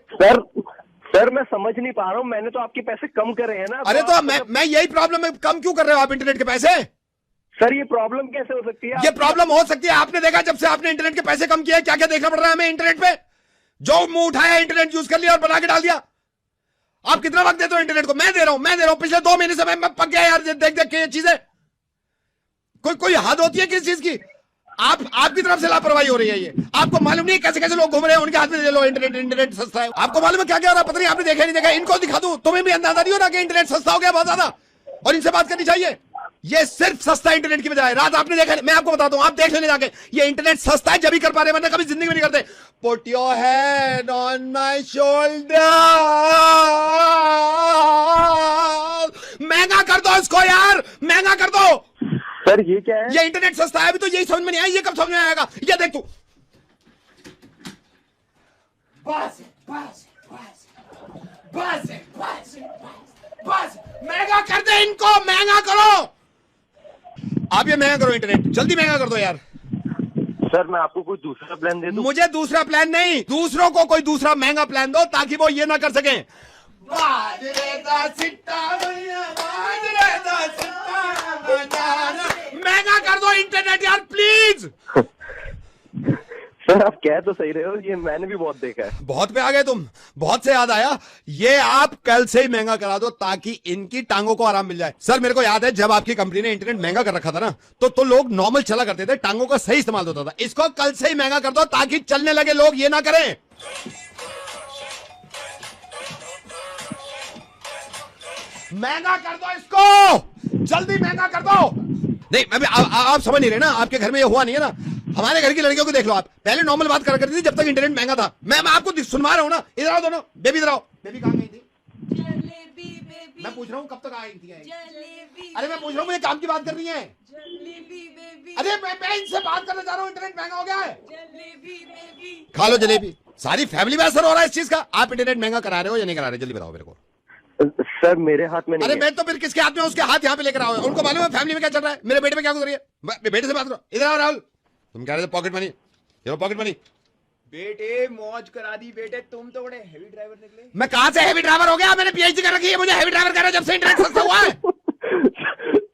S19: सर मैं समझ नहीं पा रहा हूँ, मैंने तो आपके पैसे कम करे हैं ना।
S2: अरे तो मैं यही प्रॉब्लम है, कम क्यों कर रहे हो आप इंटरनेट के पैसे?
S19: सर ये प्रॉब्लम कैसे हो सकती है?
S2: ये प्रॉब्लम हो सकती है, आपने देखा जब से आपने इंटरनेट के पैसे कम किए, क्या क्या देखना पड़ रहा है हमें इंटरनेट पे? जो मुंह उठाया इंटरनेट यूज कर लिया और बना के डाल दिया। आप कितना वक्त देते हो इंटरनेट को? मैं दे रहा हूं। पिछले 2 महीने से मैं पक गया यार, देख के ये चीजें। कोई हद होती है किस चीज की? आपकी तरफ से लापरवाही हो रही है ये। आपको मालूम नहीं कैसे कैसे लोग घूम रहे हैं, उनके हाथ में ले लो इंटरनेट सस्ता है। आपको मालूम है क्या क्या हो रहा है? पता नहीं, आपने देखा नहीं देखा? इनको दिखा दूं, तुम्हें भी अंदाजा नहीं हो रहा कि इंटरनेट सस्ता हो गया बहुत ज्यादा, और इनसे बात करनी चाहिए। ये सिर्फ सस्ता इंटरनेट की बजाय, रात आपने देखा, मैं आपको बताता हूं, आप देख लेने जाके, ये इंटरनेट सस्ता है जब ही कर पा रहे, वरना कभी जिंदगी में नहीं करते। Put your hand on my shoulder, महंगा कर दो इसको यार, महंगा कर दो।
S19: सर ये क्या है?
S2: ये इंटरनेट सस्ता है, अभी तो यही समझ में नहीं आया, ये कब समझ में आएगा? ये देख तू। बस महंगा कर दे इनको, महंगा करो। आप ये महंगा करो इंटरनेट, जल्दी महंगा कर दो यार।
S19: सर मैं आपको कोई दूसरा प्लान दे दूं?
S2: मुझे दूसरा प्लान नहीं, दूसरों को कोई दूसरा महंगा प्लान दो, ताकि वो ये ना कर सके। महंगा कर दो इंटरनेट यार प्लीज।
S19: सर आप कह तो सही रहे हो, ये मैंने भी बहुत देखा है।
S2: बहुत पे आ गए तुम, बहुत से याद आया। ये आप कल से ही महंगा करा दो, ताकि इनकी टांगों को आराम मिल जाए। सर मेरे को याद है जब आपकी कंपनी ने इंटरनेट महंगा कर रखा था ना, तो लोग नॉर्मल चला करते थे, टांगों का सही इस्तेमाल होता था। इसको कल से ही महंगा कर दो, ताकि चलने लगे लोग ये ना करें। महंगा कर दो इसको, जल्दी महंगा कर दो। नहीं अभी आप समझ नहीं रहे ना, आपके घर में ये हुआ नहीं है ना। हमारे घर की लड़कियों को देख लो आप, पहले नॉर्मल बात करा करती थी जब तक इंटरनेट महंगा था। मैं आपको सुनवा रहा हूं ना, इधर आओ दोनों, बेबी इधर आओ। बेबी कहां गई थी? मैं पूछ रहा हूँ कब तक आएगी थी? अरे मैं पूछ रहा हूँ, मुझे काम की बात करनी है। अरे मैं इनसे बात करना चाह रहा हूँ, इंटरनेट महंगा हो गया है। खा लो जलेबी। सारी फैमिली में असर हो रहा है इस चीज का। आप इंटरनेट महंगा करा रहे हो या नहीं करा रहे, जल्दी बताओ मेरे को।
S19: सर मेरे हाथ में नहीं है।
S2: अरे मैं तो फिर किसके हाथ में? उसके हाथ यहाँ पे लेकर आओ। उनको मालूम है फैमिली में क्या चल रहा है, मेरे बेटे में क्या गुजर रही है। बेटे से बात करो। इधर आओ राहुल, तुम कह रहे थे पॉकेट मनी, ये पॉकेट मनी।
S20: बेटे मौज करा दी बेटे, तुम तो बड़े हेवी ड्राइवर निकले।
S2: मैं कहां से हेवी ड्राइवर हो गया? मैंने पीएचडी कर रखी है, मुझे हेवी ड्राइवर कर रहा है जब से इंटरनेट सस्ता हुआ है।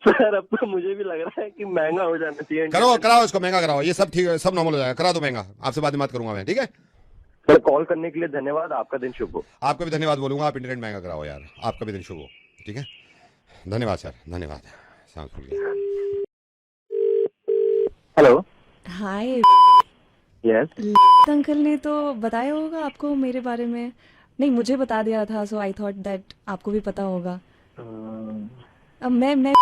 S19: सर अब तो मुझे भी लग रहा है कि महंगा हो जाना चाहिए।
S2: कराओ इसको महंगा कराओ, ये सब ठीक है, सब नॉर्मल हो जाएगा। करा दो महंगा, आपसे बाद में बात करूंगा मैं, ठीक है?
S19: सर कॉल करने के लिए धन्यवाद, आपका दिन शुभ हो।
S2: आपका भी धन्यवाद बोलूंगा, आप इंटरनेट महंगा कराओ यार, आपका भी दिन शुभ हो, ठीक है? धन्यवाद सर, धन्यवाद।
S19: हेलो,
S21: हाय।
S19: यस
S21: अंकल ने तो बताया होगा आपको मेरे बारे में। नहीं, मुझे बता दिया था, सो आई थॉट दैट आपको भी पता होगा। अब मैं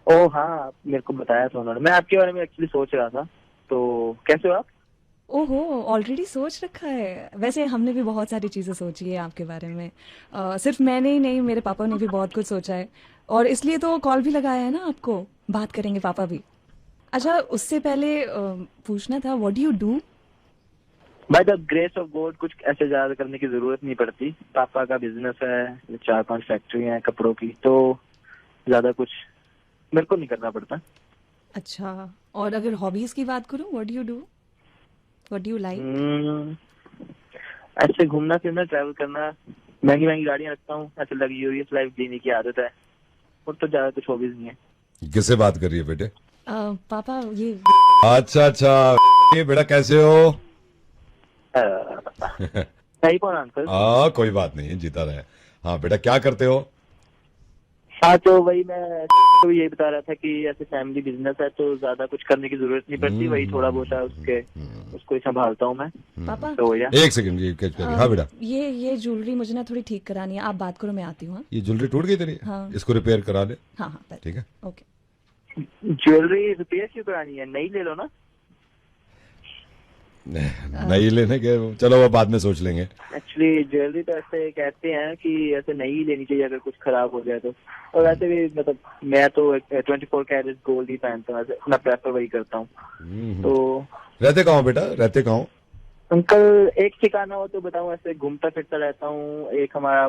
S19: ओह हाँ, मेरे को बताया था उन्होंने। मैं आपके बारे में एक्चुअली सोच रहा था। तो कैसे हो आप?
S21: ओहो, ऑलरेडी सोच रखा है। वैसे हमने भी बहुत सारी चीजें सोची है आपके बारे में। सिर्फ मैंने ही नहीं, मेरे पापा ने भी बहुत कुछ सोचा है और इसलिए तो कॉल भी लगाया है ना आपको। बात करेंगे पापा भी। अच्छा, उससे पहले पूछना था, what do you do?
S19: By the grace of God कुछ ऐसे ज्यादा करने की जरूरत नहीं पड़ती। पापा का बिजनेस है, 4-5 फैक्ट्री हैं कपड़ों की, तो ज्यादा कुछ मेरे को नहीं करना पड़ता।
S21: अच्छा, और अगर हॉबीज की बात करूं, what do you do? What do you like?
S19: ऐसे घूमना फिरना, ट्रैवल करना, महंगी महंगी गाड़ियां रखता हूँ, ऐसे लग्जूरियस लाइफ जीने की आदत है, और तो ज्यादा कुछ हॉबीज नहीं है।
S4: किससे बात कर रही है बेटे?
S21: पापा ये
S4: अच्छा ये बेटा कैसे हो?
S19: सही कौन अंकल?
S4: कोई बात नहीं, जीता रहे। हाँ बेटा, क्या करते हो?
S19: हाँ, तो वही मैं तो यही बता रहा था कि ऐसे फैमिली बिजनेस है तो ज्यादा कुछ करने की जरूरत नहीं पड़ती। वही थोड़ा बहुत है उसको ही संभालता हूँ मैं।
S21: पापा
S19: तो
S4: एक सेकंड, ये कैच करिए। हाँ बेटा,
S21: ये ज्वेलरी मुझे ना थोड़ी ठीक करानी है, आप बात करो, मैं आती हूँ।
S4: ये ज्वेलरी टूट गई तेरी?
S21: हाँ।
S4: इसको रिपेयर करा ले।
S21: हाँ,
S4: ठीक है,
S21: ओके।
S19: ज्वेलरी रिपेयर क्यों करानी है? नई ले लो ना।
S4: नई लेने के, चलो वो बाद में सोच लेंगे।
S19: एक्चुअली ज्वेलरी तो ऐसे कहते हैं कि ऐसे नई लेनी चाहिए अगर कुछ खराब हो जाए तो। और वैसे भी मतलब मैं तो 24 कैरेट गोल्ड ही पहनता हूँ, अपना प्रेफर वही करता हूँ। तो
S4: रहते कहाँ हो बेटा? रहते कहाँ हो?
S19: अंकल एक ठिकाना हो तो बताऊँ, ऐसे घूमता फिरता रहता हूँ। एक हमारा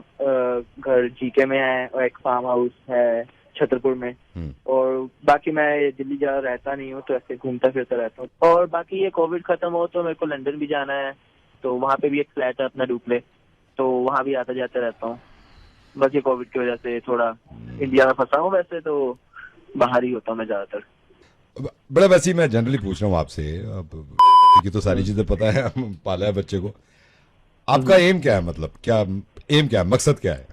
S19: घर जीके में है और एक फार्म हाउस है छतरपुर में, और बाकी मैं दिल्ली जा रहता नहीं हूँ, तो ऐसे घूमता फिरता रहता हूँ। और बाकी ये कोविड खत्म हो तो मेरे को लंदन भी जाना है, तो वहाँ पे भी एक फ्लैट है अपना डुप्ले, तो वहाँ भी आता जाता रहता हूँ। बस ये कोविड की वजह से थोड़ा इंडिया में फंसा हूँ, वैसे तो बाहर ही होता हूँ मैं ज्यादातर।
S4: बड़ा वैसे ही मैं जनरली पूछ रहा हूँ आपसे, अब की तो सारी चीजें पता है, हम पाला है बच्चे को। आपका एम क्या है, मतलब क्या एम क्या है, मकसद क्या है?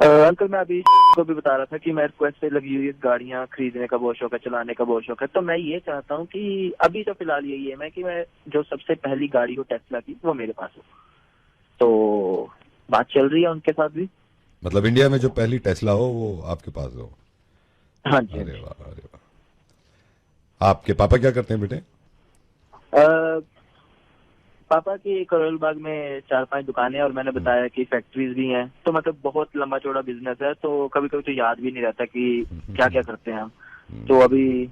S19: अंकल मैं अभी को भी बता रहा था कि मेरे को ऐसे लग्जूरियस गाड़ियां खरीदने का बहुत शौक है, चलाने का बहुत शौक है। तो मैं ये चाहता हूँ कि अभी तो फिलहाल यही है मैं कि मैं जो सबसे पहली गाड़ी हो टेस्ला की वो मेरे पास हो। तो बात चल रही है उनके साथ भी।
S4: मतलब इंडिया में जो पहली टेस्ला हो वो आपके पास हो?
S19: हाँ जी।
S4: अरे वाह, अरे वाह। आपके पापा क्या करते हैं बेटे?
S19: पापा की करोल बाग में 4-5 दुकानें हैं, और मैंने बताया कि फैक्ट्रीज भी हैं, तो मतलब बहुत लंबा चौड़ा बिजनेस है। तो कभी कभी तो याद भी नहीं रहता कि क्या क्या करते हैं हम। तो अभी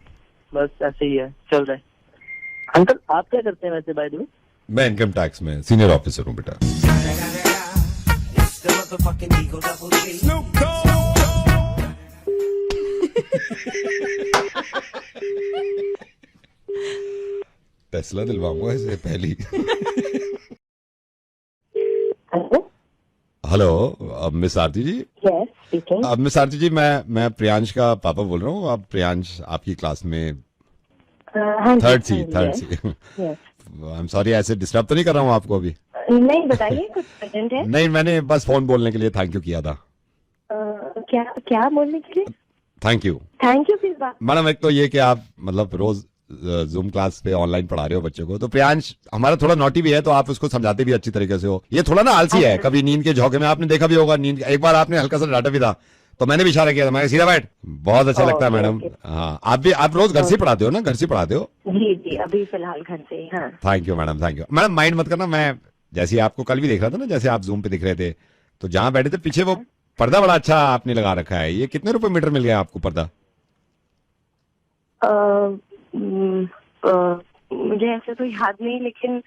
S19: बस ऐसे ही है, चल रहा है। अंकल आप क्या करते हैं वैसे बाय द वे?
S4: मैं इनकम टैक्स में सीनियर ऑफिसर हूँ बेटा। टेस्ला दिलवाऊंगा इसे पहली। हेलो मिस आरती जी। अब मिस आरती जी, मैं प्रियांश का पापा बोल रहा हूँ। आप प्रियांश आपकी क्लास में third C. I am sorry, ऐसे डिस्टर्ब तो नहीं कर रहा हूँ आपको अभी?
S1: नहीं, बताइए, कुछ अर्जेंट है?
S4: नहीं, मैंने बस फोन बोलने के लिए थैंक यू किया था।
S1: क्या बोलने के लिए?
S4: थैंक यू
S1: किस बात?
S4: मैडम, एक तो ये कि आप मतलब रोज जूम क्लास पे ऑनलाइन पढ़ा रहे हो बच्चों को। तो प्रियांश हमारा थोड़ा नोटी भी है, तो आप उसको समझाते भी अच्छी तरीके से हो। ये थोड़ा ना आलसी है, कभी नींद के झोंके में आपने देखा भी होगा, नींद एक बार आपने हल्का सा डांटा भी था, तो मैंने भी इशारा किया था, मैं सीधा बैठ। बहुत अच्छा लगता है मैडम। हाँ, आप रोज घर से पढ़ाते हो ना? घर से पढ़ाते हो?
S1: जी, अभी फिलहाल घर से ही। हाँ।
S4: Thank you madam, thank you madam. Mind मत करना, मैं जैसे आपको कल भी देख रहा था ना, जैसे आप जूम पे दिख रहे थे, तो जहाँ बैठे थे पीछे वो पर्दा बड़ा अच्छा आपने लगा रखा है। ये कितने रुपए मीटर मिल गया आपको पर्दा?
S1: मुझे ऐसे तो याद नहीं, लेकिन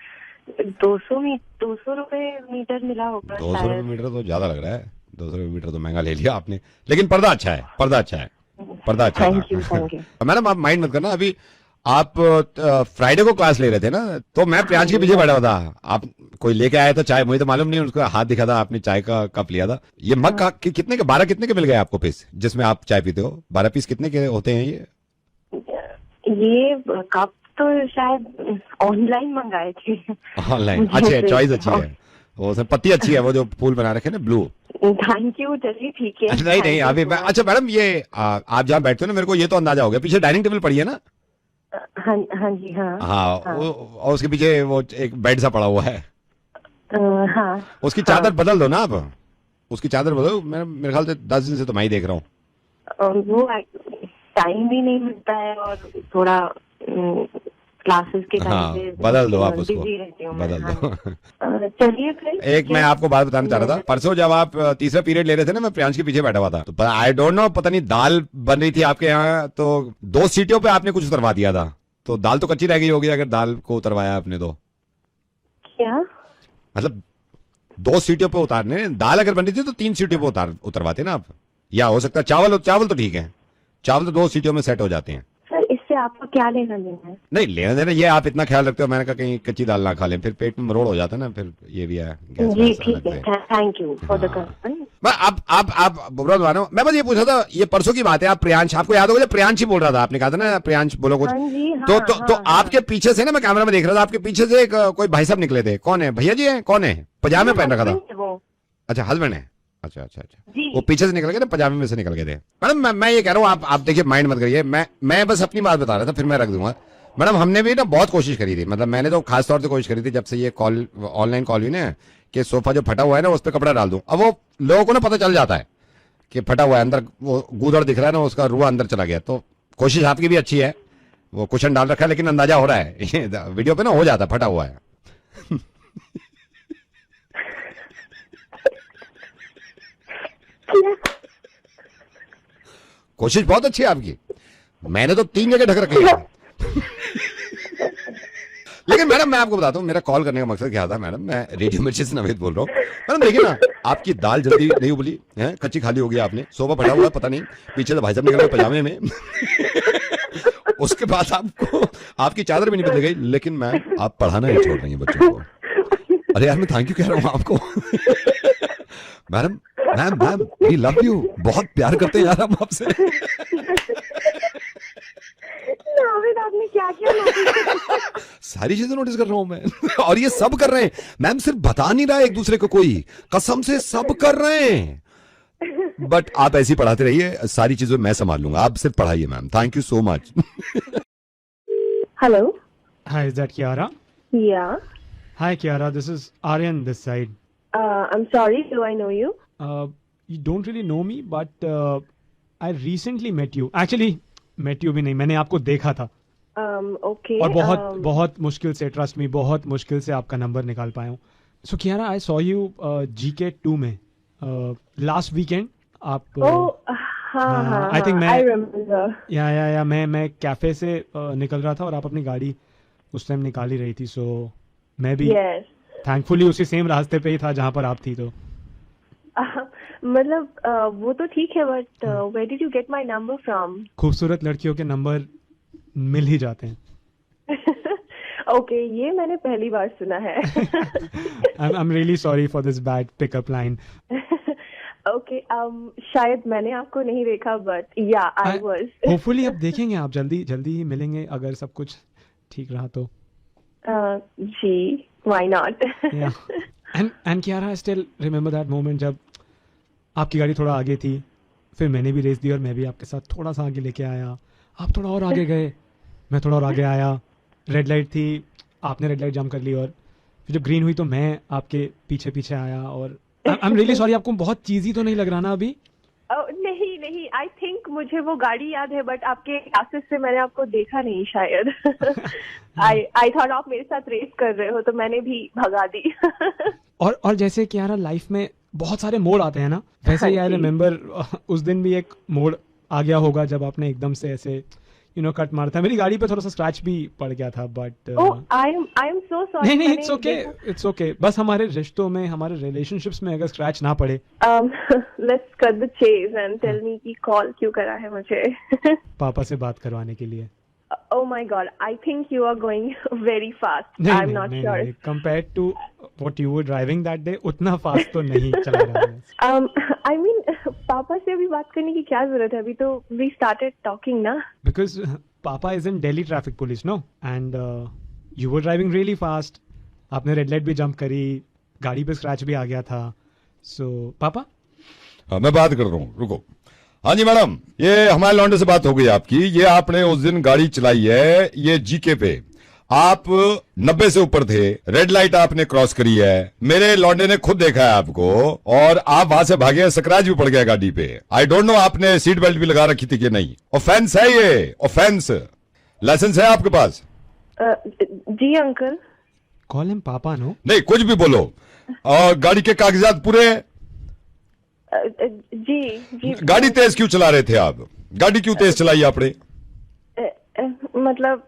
S1: 200 रुपए मीटर मिला होगा।
S4: 200 रुपए मीटर तो ज्यादा लग रहा है। 200 रुपए मीटर तो महंगा ले लिया आपने, लेकिन पर्दा अच्छा है, पर्दा अच्छा है।
S1: Thank you.
S4: मैडम आप माइंड मत करना। अभी आप फ्राइडे को क्लास ले रहे थे ना, तो मैं प्रियांश के पीछे बैठा हुआ था। आप कोई लेके आया था चाय, मुझे तो मालूम नहीं, उसका हाथ दिखा था, आपने चाय का कप लिया था। ये मग कितने के, 12 कितने के मिल गए आपको पीस, जिसमें आप चाय पीते हो? 12 पीस कितने के होते हैं
S1: ये कप? तो शायद ऑनलाइन मंगाए थे।
S4: ऑनलाइन? अच्छी है, चॉइस अच्छी है। वो पत्ती अच्छी है, वो जो फूल बना रखे ना ब्लू।
S1: थैंक यू, चलिए ठीक है।
S4: नहीं अभी अच्छा मैडम, ये आप जहाँ बैठते हो ना, मेरे को ये तो अंदाजा हो गया, पीछे डाइनिंग टेबल पड़ी है ना?
S1: हाँ जी। हाँ।
S4: और उसके पीछे वो एक बेड सा पड़ा हुआ है।
S1: हाँ।
S4: उसकी चादर बदल दो ना आप, उसकी चादर बदलो। मेरे ख्याल से 10 दिन से तो मैं ही देख रहा हूँ।
S1: वो टाइम भी नहीं मिलता है, और थोड़ा क्लासेस के टाइम
S2: हाँ,
S1: पे
S2: बदल दो आप उसको,
S1: बिजी रहती हूँ
S2: बदल
S1: मैं।
S2: दो।
S1: हाँ। चलिए फिर
S2: एक मैं आपको बात बताना चाह रहा था, परसों जब आप तीसरा पीरियड ले रहे थे ना, मैं प्रियांश के पीछे बैठा हुआ था, तो आई डोंट नो, पता नहीं दाल बन रही थी आपके यहाँ, तो 2 सीटियों पे आपने कुछ उतरवा दिया था, तो दाल तो कच्ची रह गई होगी अगर दाल को उतरवाया आपने तो।
S1: क्या
S2: मतलब 2 सीटियों पे उतारने, दाल अगर बन रही थी तो 3 सीटियों पे उतरवाते ना आप, या हो सकता है चावल तो ठीक है, चावल तो 2 सीटियों में सेट हो जाते हैं।
S1: सर इससे आपका क्या लेना देना है?
S2: नहीं लेना देना, ये आप इतना ख्याल रखते हो, मैंने कहा कहीं कच्ची दाल ना खा लें, फिर पेट में मरोड़ हो जाता है ना, फिर ये भी है।
S1: जी ठीक है, thank you for the concern.
S2: आप बुरा मानो, मैं बस ये पूछा था, ये परसों की बात है, आप प्रियांश, आपको याद होगा जब प्रियांश ही बोल रहा था, आपने कहा था ना प्रियांश बोलो कुछ, तो आपके पीछे से ना, मैं कैमरा में देख रहा था, आपके पीछे से एक कोई भाई साहब निकले थे, कौन है भैया जी हैं, कौन है, पजामे पहन रखा था, अच्छा हस्बैंड है, अच्छा, वो पीछे से निकल गए थे, पजामे में से निकल गए थे। मैडम मैं ये कह रहा हूँ, आप देखिए माइंड मत करिए, मैं बस अपनी बात बता रहा था, फिर मैं रख दूंगा। मैडम हमने भी ना बहुत कोशिश करी थी, मतलब मैंने तो खास तौर से कोशिश करी थी जब से ये कॉल ऑनलाइन कॉल हुई ना, कि सोफा जो फटा हुआ है ना उस पर कपड़ा डाल दूं। अब वो लोगों को ना पता चल जाता है कि फटा हुआ है, अंदर वो गूदड़ दिख रहा है ना, उसका रुआ अंदर चला गया। तो कोशिश आपकी भी अच्छी है, वो कुशन डाल रखा है, लेकिन अंदाजा हो रहा है ये वीडियो पे ना हो जाता है फटा हुआ है। कोशिश बहुत अच्छी है आपकी, मैंने तो 3 जगह ढक रखी है। लेकिन मैडम मैं आपको बताता हूँ, मेरा कॉल करने का मकसद क्या था मैडम, मैं रेडियो मिर्ची से नवेद बोल रहा हूँ। मैडम देखिए ना, आपकी दाल जल्दी नहीं उबली है, कच्ची खाली हो गई आपने, सोफा पड़ा हुआ है, पता नहीं पीछे से भाई साहब निकल गए पजामे में। उसके बाद आपको आपकी चादर भी नहीं बदल गई, लेकिन मैम आप पढ़ाना ही छोड़ रही हैं बच्चों को। अरे यार मैं थैंक यू कह रहा हूँ आपको। Madam ma'am we love you, बहुत प्यार करते हैं यार हम आपसे।
S1: आपने क्या किया?
S2: सारी चीजें नोटिस कर रहा हूं मैं। और ये सब कर रहे हैं मैम, सिर्फ बता नहीं रहा है एक दूसरे को, कोई कसम से सब कर रहे हैं। बट आप ऐसी पढ़ाते रहिए, सारी चीजें मैं संभाल लूंगा, आप सिर्फ पढ़ाइए ma'am. Thank you so much.
S1: Hello,
S8: hi, is that Kiara?
S1: Yeah
S8: hi Kiara, this is Aryan this side.
S1: I'm sorry, do I know you?
S8: You don't really know me, but I recently met you. Actually, met you भी नहीं, मैंने आपको देखा था.
S1: Okay.
S8: और बहुत मुश्किल से, ट्रस्ट मी, बहुत मुश्किल से आपका नंबर निकाल पाया हूँ. So Kiara, I saw you GK2 में last weekend. आप
S1: हाँ,
S8: I think
S1: I remember.
S8: या मैं कैफे से निकल रहा था और आप अपनी गाड़ी उस टाइम निकाल ही रही थी. So मैं भी थैंकफुली उसी सेम रास्ते पे ही था जहाँ पर आप थी. तो
S1: मतलब वो तो ठीक है, but where did you get my number from?
S8: खूबसूरत लड़कियों के नंबर मिल ही जाते हैं.
S1: Okay, ये मैंने पहली बार सुना है.
S8: I'm really sorry for this bad pickup line.
S1: Okay, शायद मैंने आपको नहीं देखा, but yeah, I was.
S8: Hopefully अब देखेंगे, आप जल्दी ही मिलेंगे अगर सब कुछ ठीक रहा तो.
S1: जी, why not?
S8: Yeah. And Kiara, I still remember that moment जब आपकी गाड़ी थोड़ा आगे थी, फिर मैंने भी रेस दी और मैं भी आपके साथ थोड़ा सा आगे लेके आया. आप थोड़ा और आगे गए, मैं थोड़ा और आगे आया. रेड लाइट थी, आपने रेड लाइट जंप कर ली और फिर जब ग्रीन हुई तो मैं आपके पीछे आया. और आई एम रियली सॉरी, आपको बहुत चीज़ी तो नहीं लग रहा ना अभी?
S1: नहीं, आई थिंक मुझे वो गाड़ी याद है, बट आपके क्लासेस से मैंने आपको देखा नहीं शायद. आई थॉट आप मेरे साथ रेस कर रहे हो, तो मैंने भी भगा दी.
S8: और जैसे कि यार लाइफ में बहुत सारे मोड़ आते हैं ना, वैसे ही आई रिमेम्बर उस दिन भी एक मोड़ आ गया होगा जब आपने एकदम से ऐसे कट मारा था. मेरी गाड़ी पे थोड़ा सा स्क्रैच भी पड़ गया था, but
S1: I am so sorry.
S8: नहीं, इट्स ओके. बस हमारे रिश्तों में, हमारे रिलेशनशिप्स में अगर स्क्रैच ना पड़े.
S1: Let's cut the chase and tell me कि कॉल क्यों करा है मुझे?
S8: पापा से बात करवाने के लिए.
S1: Oh my God, I think you are going very fast. I'm not sure.
S8: Compared to what you were driving that day, उतना fast तो नहीं चला रहा है.
S1: I mean, पापा से अभी बात करने की क्या जरूरत है? अभी तो we started talking ना.
S8: Because Papa is in Delhi traffic police, no? And you were driving really fast. आपने रेड लाइट भी जंप करी, गाड़ी पे स्क्रैच भी आ गया था. So पापा?
S4: हाँ, मैं बात कर रहा हूँ, रुको. हाँ जी मैडम, ये हमारे लौंडे से बात हो गई आपकी. ये आपने उस दिन गाड़ी चलाई है, ये जीके पे आप 90 से ऊपर थे, रेड लाइट आपने क्रॉस करी है, मेरे लौंडे ने खुद देखा है आपको, और आप वहां से भागे, स्क्रैच भी पड़ गया गाड़ी पे. आई डोंट नो आपने सीट बेल्ट भी लगा रखी थी कि नहीं. ऑफेंस है ये, ऑफेंस. लाइसेंस है आपके पास?
S1: जी अंकल।
S8: कॉल हिम पापा नो।
S4: नहीं कुछ भी बोलो। और गाड़ी के कागजात पूरे हैं?
S1: जी जी।
S4: गाड़ी तेज क्यों चला रहे थे आप? गाड़ी क्यों तेज चलाई आपने?
S1: मतलब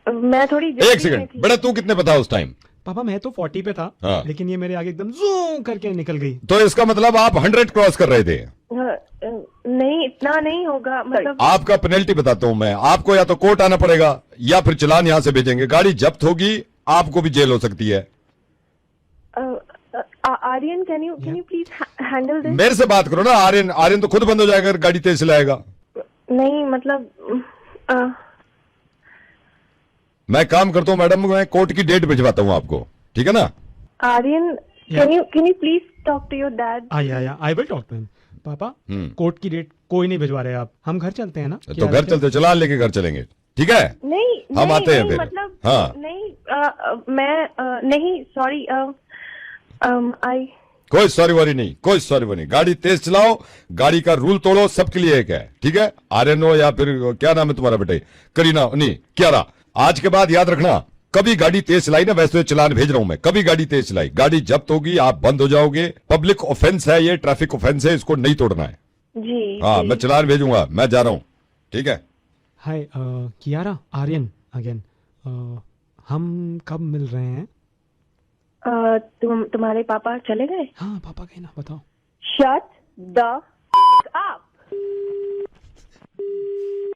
S1: मैं थोड़ी
S4: एक सेकंड बेटा, तू कितने पे था उस टाइम?
S8: पापा मैं तो 40 पे था।
S4: हाँ।
S8: लेकिन ये मेरे आगे एकदम जूम करके निकल गई।
S4: तो इसका मतलब आप 100 क्रॉस कर रहे थे?
S1: नहीं इतना नहीं होगा, मतलब
S4: आपका पेनल्टी बताता हूं मैं आपको, या तो कोर्ट आना पड़ेगा या फिर चालान यहां से भेजेंगे, गाड़ी जब्त होगी, आपको भी जेल हो सकती है।
S1: Aryan can you please handle this?
S4: मेरे से बात करो ना। आर्यन तो खुद बंद हो जाएगा अगर गाड़ी तेज चलाएगा।
S1: नहीं मतलब
S4: मैं काम करता हूँ मैडम, मैं कोर्ट की डेट भिजवाता हूँ आपको, ठीक है ना?
S1: Aryan can you please talk to your dad?
S8: I will talk to him. पापा कोर्ट की डेट कोई नहीं भिजवा रहे आप, हम घर चलते हैं ना?
S4: तो घर चलते, चालान लेके घर चलेंगे, ठीक है?
S1: नहीं
S4: हम आते हैं फिर।
S1: मतलब
S4: हाँ
S1: नहीं मैं नहीं सॉरी आई
S4: कोई सॉरी वॉरी नहीं, कोई सॉरी वॉरी नहीं। गाड़ी तेज चलाओ, गाड़ी का रूल तोड़ो, सबके लिए एक है, ठीक है? आर्यन हो या फिर क्या नाम है तुम्हारा बेटे? करीना नहीं क्यारा। आज के बाद याद रखना, कभी गाड़ी तेज चलाई ना, वैसे चलान भेज रहा हूं मैं, कभी गाड़ी तेज चलाई, गाड़ी जब्त होगी, आप बंद हो जाओगे। पब्लिक ऑफेंस है ये, ट्रैफिक ऑफेंस है, इसको नहीं तोड़ना है
S1: जी।
S4: हाँ मैं चलान भेजूंगा, मैं जा रहा हूँ, ठीक है?
S8: हाय कियारा, आर्यन अगेन। हम कब मिल रहे हैं?
S1: तुम्हारे पापा चले गए?
S8: हाँ पापा गए ना, बताओ।
S1: Shut the up.